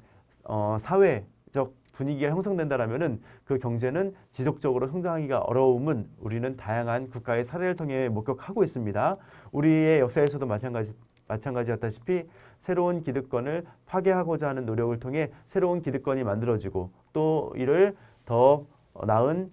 사회적 분위기가 형성된다라면은 그 경제는 지속적으로 성장하기가 어려움은 우리는 다양한 국가의 사례를 통해 목격하고 있습니다. 우리의 역사에서도 마찬가지였다시피 새로운 기득권을 파괴하고자 하는 노력을 통해 새로운 기득권이 만들어지고 또 이를 더 나은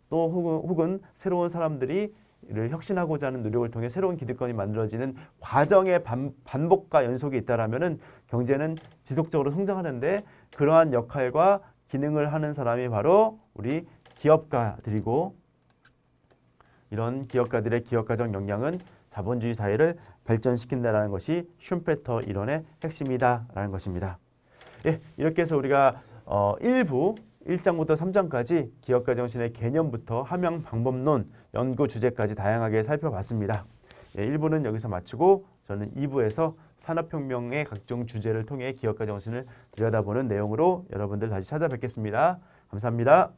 또 혹은 새로운 사람들이 이를 혁신하고자 하는 노력을 통해 새로운 기득권이 만들어지는 과정의 반복과 연속이 있다라면은 경제는 지속적으로 성장하는데 그러한 역할과 기능을 하는 사람이 바로 우리 기업가들이고 이런 기업가들의 기업가적 역량은 자본주의 사회를 발전시킨다라는 것이 슌페터 이론의 핵심이다라는 것입니다. 예, 이렇게 해서 우리가 1부 1장부터 3장까지 기업가 정신의 개념부터 함양 방법론, 연구 주제까지 다양하게 살펴봤습니다. 예, 1부는 여기서 마치고 저는 2부에서 산업혁명의 각종 주제를 통해 기업가 정신을 들여다보는 내용으로 여러분들 다시 찾아뵙겠습니다. 감사합니다.